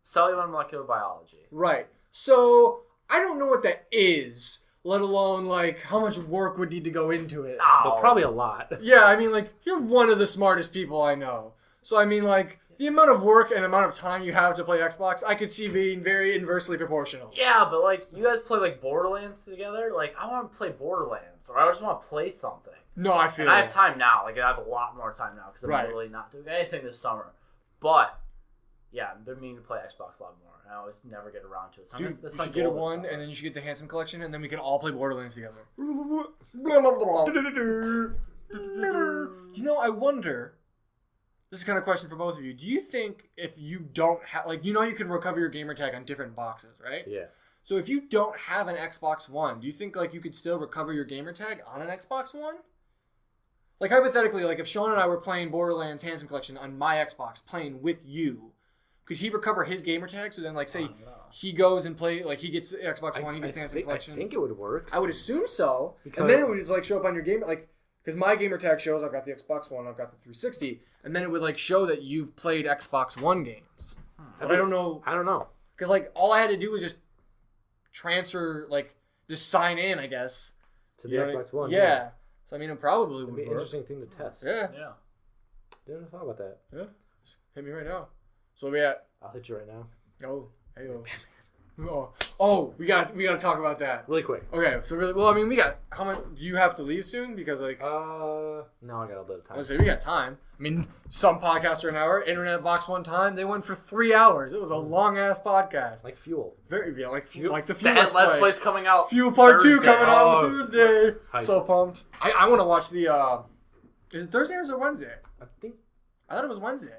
Cellular and molecular biology. Right. So I don't know what that is, let alone like how much work would need to go into it. Ow. But probably a lot. Yeah, I mean, like, you're one of the smartest people I know. So, I mean, like, the amount of work and amount of time you have to play Xbox, I could see being very inversely proportional. Yeah, but like you guys play like Borderlands together. Like I want to play Borderlands, or I just want to play something. No, I feel And I have it. time now. Like I have a lot more time now because I'm Right. literally not doing anything this summer. But yeah, I've been meaning to play Xbox a lot more. And I always never get around to it. So Dude, that's you my should get a goal this 1, summer. and then you should get the Handsome Collection, and then we can all play Borderlands together. You know, I wonder, this is kind of a question for both of you. Do you think if you don't have, like, you know you can recover your gamer tag on different boxes, right? Yeah. So if you don't have an Xbox One, do you think, like, you could still recover your gamer tag on an Xbox One? Like, hypothetically, like, if Sean and I were playing Borderlands Handsome Collection on my Xbox, playing with you, could he recover his gamer tag? So then, like, say he goes and play, like, he gets the Xbox One, he gets the Handsome Collection. I think it would work. I would assume so. Because- And then it would just, like, show up on your game, like, because my gamer tag shows I've got the Xbox One, I've got the 360, and then it would, like, show that you've played Xbox One games. But I don't know. I don't know. Because, like, all I had to do was just transfer, like, just sign in, I guess. To the You know, Xbox One. Yeah. So, I mean, it probably It'd would be an work. interesting thing to test. Yeah. Yeah. Didn't have thought about that. Yeah. Just hit me right now. So, where we at? I'll hit you right now. Oh. Hey, oh, we got to talk about that. Really quick. Okay, so really, well, I mean, we got, how much, do you have to leave soon? Because, like, No, I got a little I time. was say we got time. I mean, some podcasts are an hour. Internet Box one time, they went for 3 hours. It was a long ass podcast. Like fuel. Very, yeah, like the Fuel That Let's Play's coming out. Fuel Part 2 Thursday. coming out on Oh, Thursday. hype. So pumped. I want to watch the, is it Thursday or is it Wednesday? I think. I thought it was Wednesday.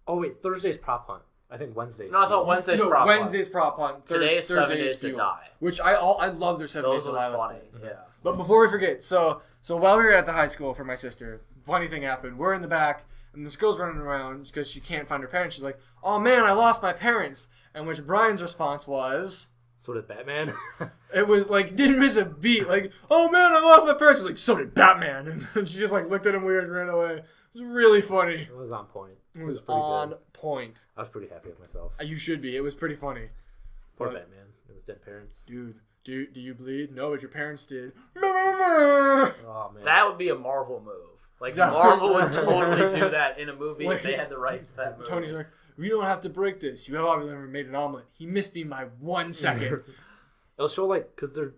Oh wait, Thursday's prop hunt. I think Wednesday's. No, I thought fuel. Wednesday's No, prop Wednesday's prop hunt. Today is 7 Thursday Days to Fuel. Die. Which I love their 7 Days Those to are Die. the Let's funny. Plays. Yeah. But before we forget, so while we were at the high school for my sister, funny thing happened. We're in the back, and this girl's running around because she can't find her parents. She's like, "Oh man, I lost my parents." And which Brian's response was, So did Batman. it was like didn't miss a beat. Like, "Oh man, I lost my parents." She's like, "So did Batman." And she just like looked at him weird and ran away. It was really funny. It was on point. It was pretty on good. point. I was pretty happy with myself. You should be. It was pretty funny. Poor But- Batman and his dead parents. Dude, do you bleed? No, but your parents did. Oh man. That would be a Marvel move. Like Yeah. Marvel would totally do that in a movie Like- if they had the rights to that movie. Tony's like, we don't have to break this. You have obviously never made an omelet. He missed me by 1 second. It'll show because they're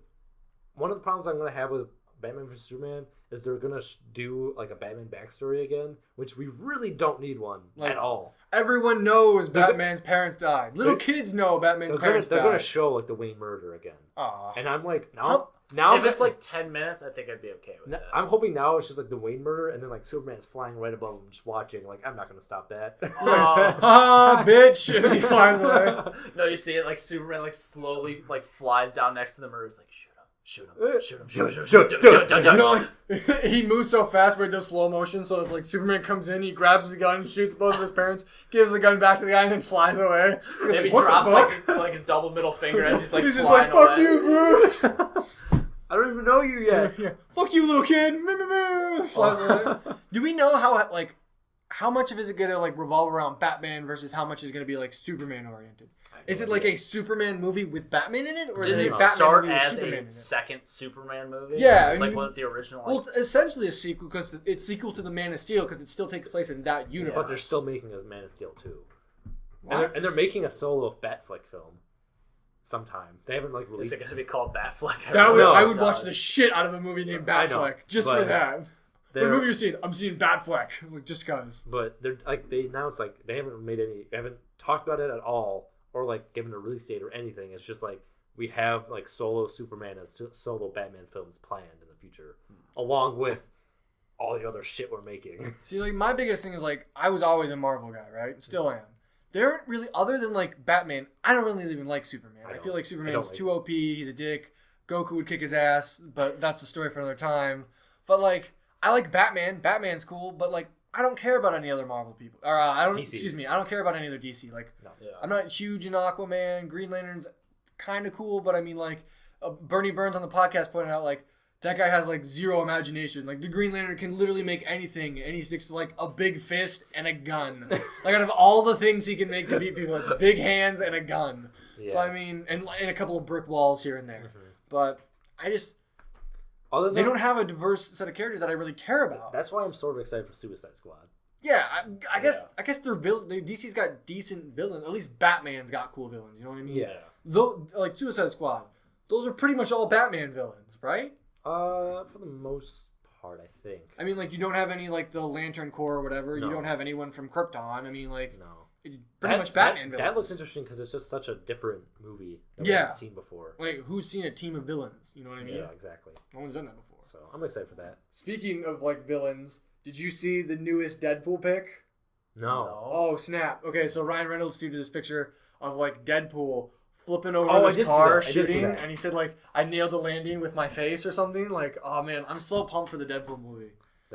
one of the problems I'm gonna have with Batman vs Superman is they're gonna do like a Batman backstory again, which we really don't need one at all. Everyone knows Batman's parents died. Little kids know Batman's parents died. They're gonna show like the Wayne murder again. And I'm like now if it's like 10 minutes, I think I'd be okay with that. I'm hoping now it's just like the Wayne murder, and then like Superman's flying right above him, just watching. Like I'm not gonna stop that. Bitch! And he flies away. No, you see it like Superman like slowly like flies down next to the murder. He's like, shoot him. He moves so fast where it does slow motion, so it's like Superman comes in, he grabs the gun, shoots both of his parents, gives the gun back to the guy, and then flies away. Maybe drops like a double middle finger as he's like he's just like, fuck away. You, Bruce! I don't even know you yet. Yeah. Fuck you, little kid! Flies away. Do we know how much of it is it gonna like revolve around Batman versus how much is gonna be like Superman oriented? Is it like a Superman movie with Batman in it, or is it a Batman start movie with as Superman a in it? second Superman movie? Yeah, it's like what the original. Well, it's essentially a sequel because it's sequel to the Man of Steel because it still takes place in that universe. But they're still making a Man of Steel 2. And they're making a solo Batfleck film sometime. They haven't like released. Is it going to be called Batfleck? I would watch the shit out of a movie named Batfleck just for that. What movie you seeing? I'm seeing Batfleck, just cause. But they're like they announced like they haven't talked about it at all or like given a release date or anything. It's just like we have like solo Superman and solo Batman films planned in the future, along with all the other shit we're making. See, like my biggest thing is like I was always a Marvel guy, right? Still am. There aren't really, other than like Batman, I don't really even like Superman. I feel like Superman's too OP. He's a dick. Goku would kick his ass, but that's a story for another time. But like, I like Batman. Batman's cool, but like, I don't care about any other Marvel people. Or I don't. DC. Excuse me. I don't care about any other DC. Like, I'm not huge in Aquaman. Green Lantern's kind of cool, but I mean, like, Bernie Burns on the podcast pointed out, like, that guy has like zero imagination. Like, the Green Lantern can literally make anything, and he sticks to like a big fist and a gun. Like, out of all the things he can make to beat people, it's big hands and a gun. Yeah. So I mean, and a couple of brick walls here and there. Mm-hmm. But I just. They don't have a diverse set of characters that I really care about. That's why I'm sort of excited for Suicide Squad. Yeah, I guess they're DC's got decent villains. At least Batman's got cool villains. You know what I mean? Yeah. Though, like Suicide Squad, those are pretty much all Batman villains, right? For the most part, I think. I mean, like you don't have any like the Lantern Corps or whatever. No. You don't have anyone from Krypton. I mean, like it's pretty much Batman villains. That looks interesting because it's just such a different movie that we haven't seen before. Like, who's seen a team of villains? You know what I mean? Yeah, exactly. No one's done that before. So I'm excited for that. Speaking of like villains, did you see the newest Deadpool pic? No. Oh snap! Okay, so Ryan Reynolds tweeted this picture of like Deadpool flipping over his car shooting, and he said like, "I nailed the landing with my face" or something. Like, oh man, I'm so pumped for the Deadpool movie.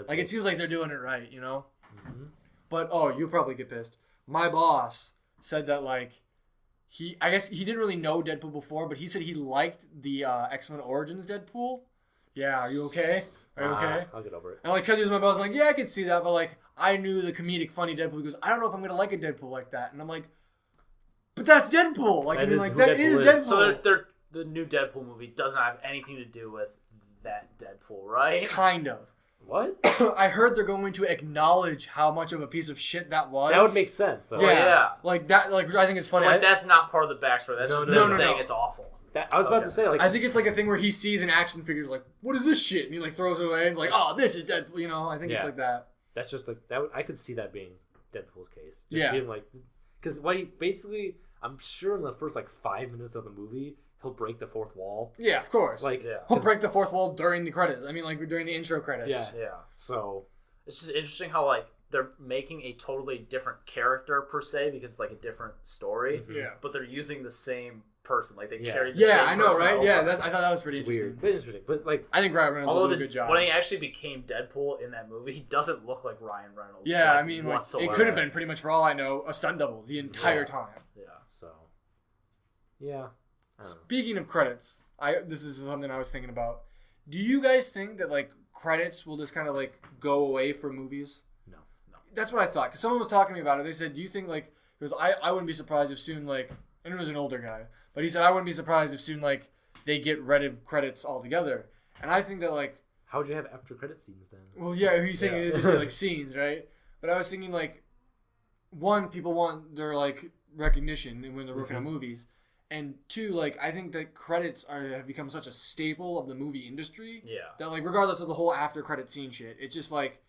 Like, it seems like they're doing it right, you know. Mm-hmm. But you'll probably get pissed. My boss said that like I guess he didn't really know Deadpool before, but he said he liked the X-Men Origins Deadpool. Yeah, are you okay? Are you okay? I'll get over it. And like, cause he was my boss, I'm like, yeah, I could see that, but like, I knew the comedic, funny Deadpool. He goes, I don't know if I'm gonna like a Deadpool like that, and I'm like, but that's Deadpool. Like, that is Deadpool. So the new Deadpool movie doesn't have anything to do with that Deadpool, right? Kind of. What? I heard they're going to acknowledge how much of a piece of shit that was. That would make sense, though. Yeah. Like that. Like I think it's funny. Like that's not part of the backstory. That's just them saying it's awful. I was about to say, like, I think it's like a thing where he sees an action figure, like, what is this shit? And he like throws it away and he's like, oh, this is Deadpool. You know, I think it's like that. That's just like that. I could see that being Deadpool's case. Just being like, because basically, I'm sure in the first like 5 minutes of the movie, he'll break the fourth wall. Yeah, of course. Like, he'll break the fourth wall during the credits. I mean, like during the intro credits. Yeah. So it's just interesting how like they're making a totally different character per se because it's like a different story. Mm-hmm. Yeah. But they're using the same person. Like they carry the same I know, right? over. Yeah, I thought that was pretty interesting. Weird. But interesting. But like, I think Ryan Reynolds did a good job. When he actually became Deadpool in that movie, he doesn't look like Ryan Reynolds. Yeah, I mean, like, it could have been pretty much, for all I know, a stunt double the entire time. Yeah. So. Yeah. Speaking of credits, this is something I was thinking about. Do you guys think that like credits will just kind of like go away from movies? No. That's what I thought. Because someone was talking to me about it. They said, do you think like, because I wouldn't be surprised if soon like, and it was an older guy, but he said I wouldn't be surprised if soon like they get rid of credits altogether. And I think that like, how would you have after credit scenes then? Well, yeah, you think it'd just be like scenes, right? But I was thinking like, one, people want their like recognition when they're working on movies, and two, like I think that credits have become such a staple of the movie industry. Yeah. That like regardless of the whole after credit scene shit, it's just like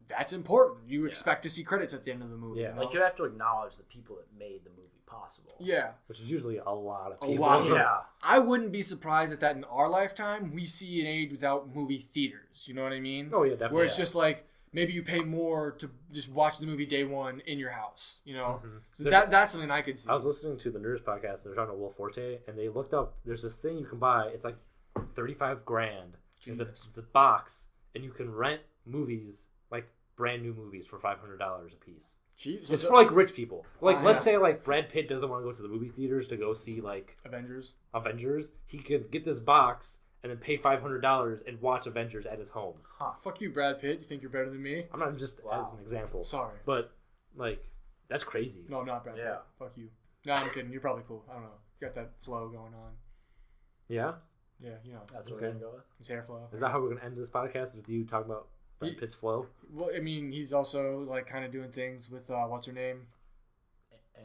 that's important. You expect to see credits at the end of the movie. Yeah. You know? Like you have to acknowledge the people that made the movie possible. Yeah. Which is usually a lot of A people. lot of them. Yeah. I wouldn't be surprised if that in our lifetime we see an age without movie theaters. You know what I mean? Oh yeah, definitely. Where it's just like maybe you pay more to just watch the movie day one in your house. You know, so that's something I could see. I was listening to the Nerds podcast. They're talking to Will Forte, and they looked up. There's this thing you can buy. It's like $35,000. It's a box, and you can rent movies, like brand new movies, for $500 a piece. Jeez, It's for like rich people. Like let's say like Brad Pitt doesn't want to go to the movie theaters to go see like Avengers. He could get this box and then pay $500 and watch Avengers at his home. Fuck you, Brad Pitt. You think you're better than me? I'm not just as an example. Sorry. But like that's crazy. No, I'm not Brad Pitt. Fuck you. No, I'm kidding. You're probably cool. I don't know. You got that flow going on. Yeah? Yeah, you know. That's what we're going to go with. His hair flow. Is that how we're going to end this podcast? Is with you talking about Brad Pitt's flow? Well, I mean, he's also like kind of doing things with what's her name?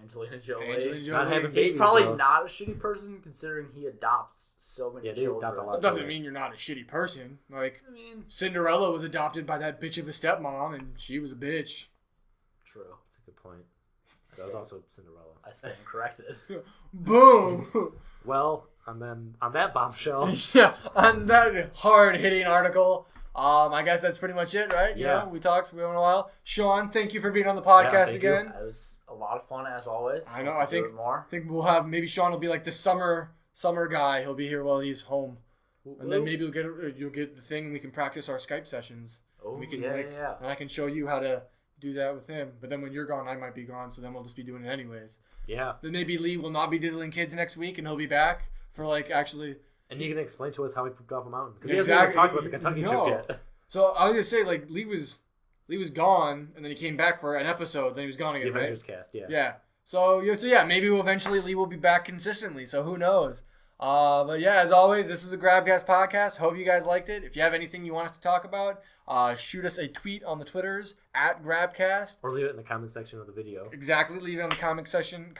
Angelina Jolie. Not having babies, He's probably though. not a shitty person considering he adopts so many they children. adopt a lot. That doesn't mean you're not a shitty person. Like, I mean, Cinderella was adopted by that bitch of a stepmom, and she was a bitch. true. That's a good point. That was also Cinderella. I stand corrected. Boom! Well, and then on that bombshell, Yeah, on that hard-hitting article, I guess that's pretty much it, right? You Yeah. know, we talked. We went a while. Sean, thank you for being on the podcast thank you. again. It was a lot of fun as always. I know. Hope I to do think it more. we'll have maybe Sean will be like the summer guy. He'll be here while he's home, and then maybe you'll get the thing, and we can practice our Skype sessions. Oh, We can yeah. and I can show you how to do that with him. But then when you're gone, I might be gone, so then we'll just be doing it anyways. yeah. Then maybe Lee will not be diddling kids next week, and he'll be back for like actually. And he can explain to us how he pooped off a mountain. Because Exactly. he hasn't even talked about the Kentucky trip yet. So I was gonna say like Lee was gone, and then he came back for an episode. Then he was gone The again, right? Avengers cast, yeah. Yeah. So yeah, maybe eventually Lee will be back consistently. So who knows? But yeah, as always, this is the Grabcast podcast. Hope you guys liked it. If you have anything you want us to talk about, shoot us a tweet on the Twitters at Grabcast. Or leave it in the comment section of the video. Exactly. Leave it on the comment section.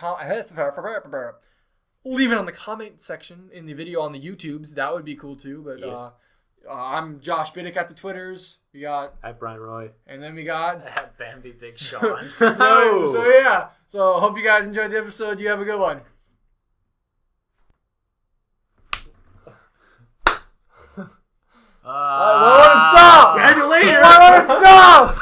Leave it on the comment section in the video on the YouTubes. That would be cool too. But Yes. I'm Josh Biddick at the Twitters. We got, At Brian Roy. and then we got. At Bambi Big Sean. So yeah. So hope you guys enjoyed the episode. You have a good one. Lauren, stop! Later. Lauren, stop!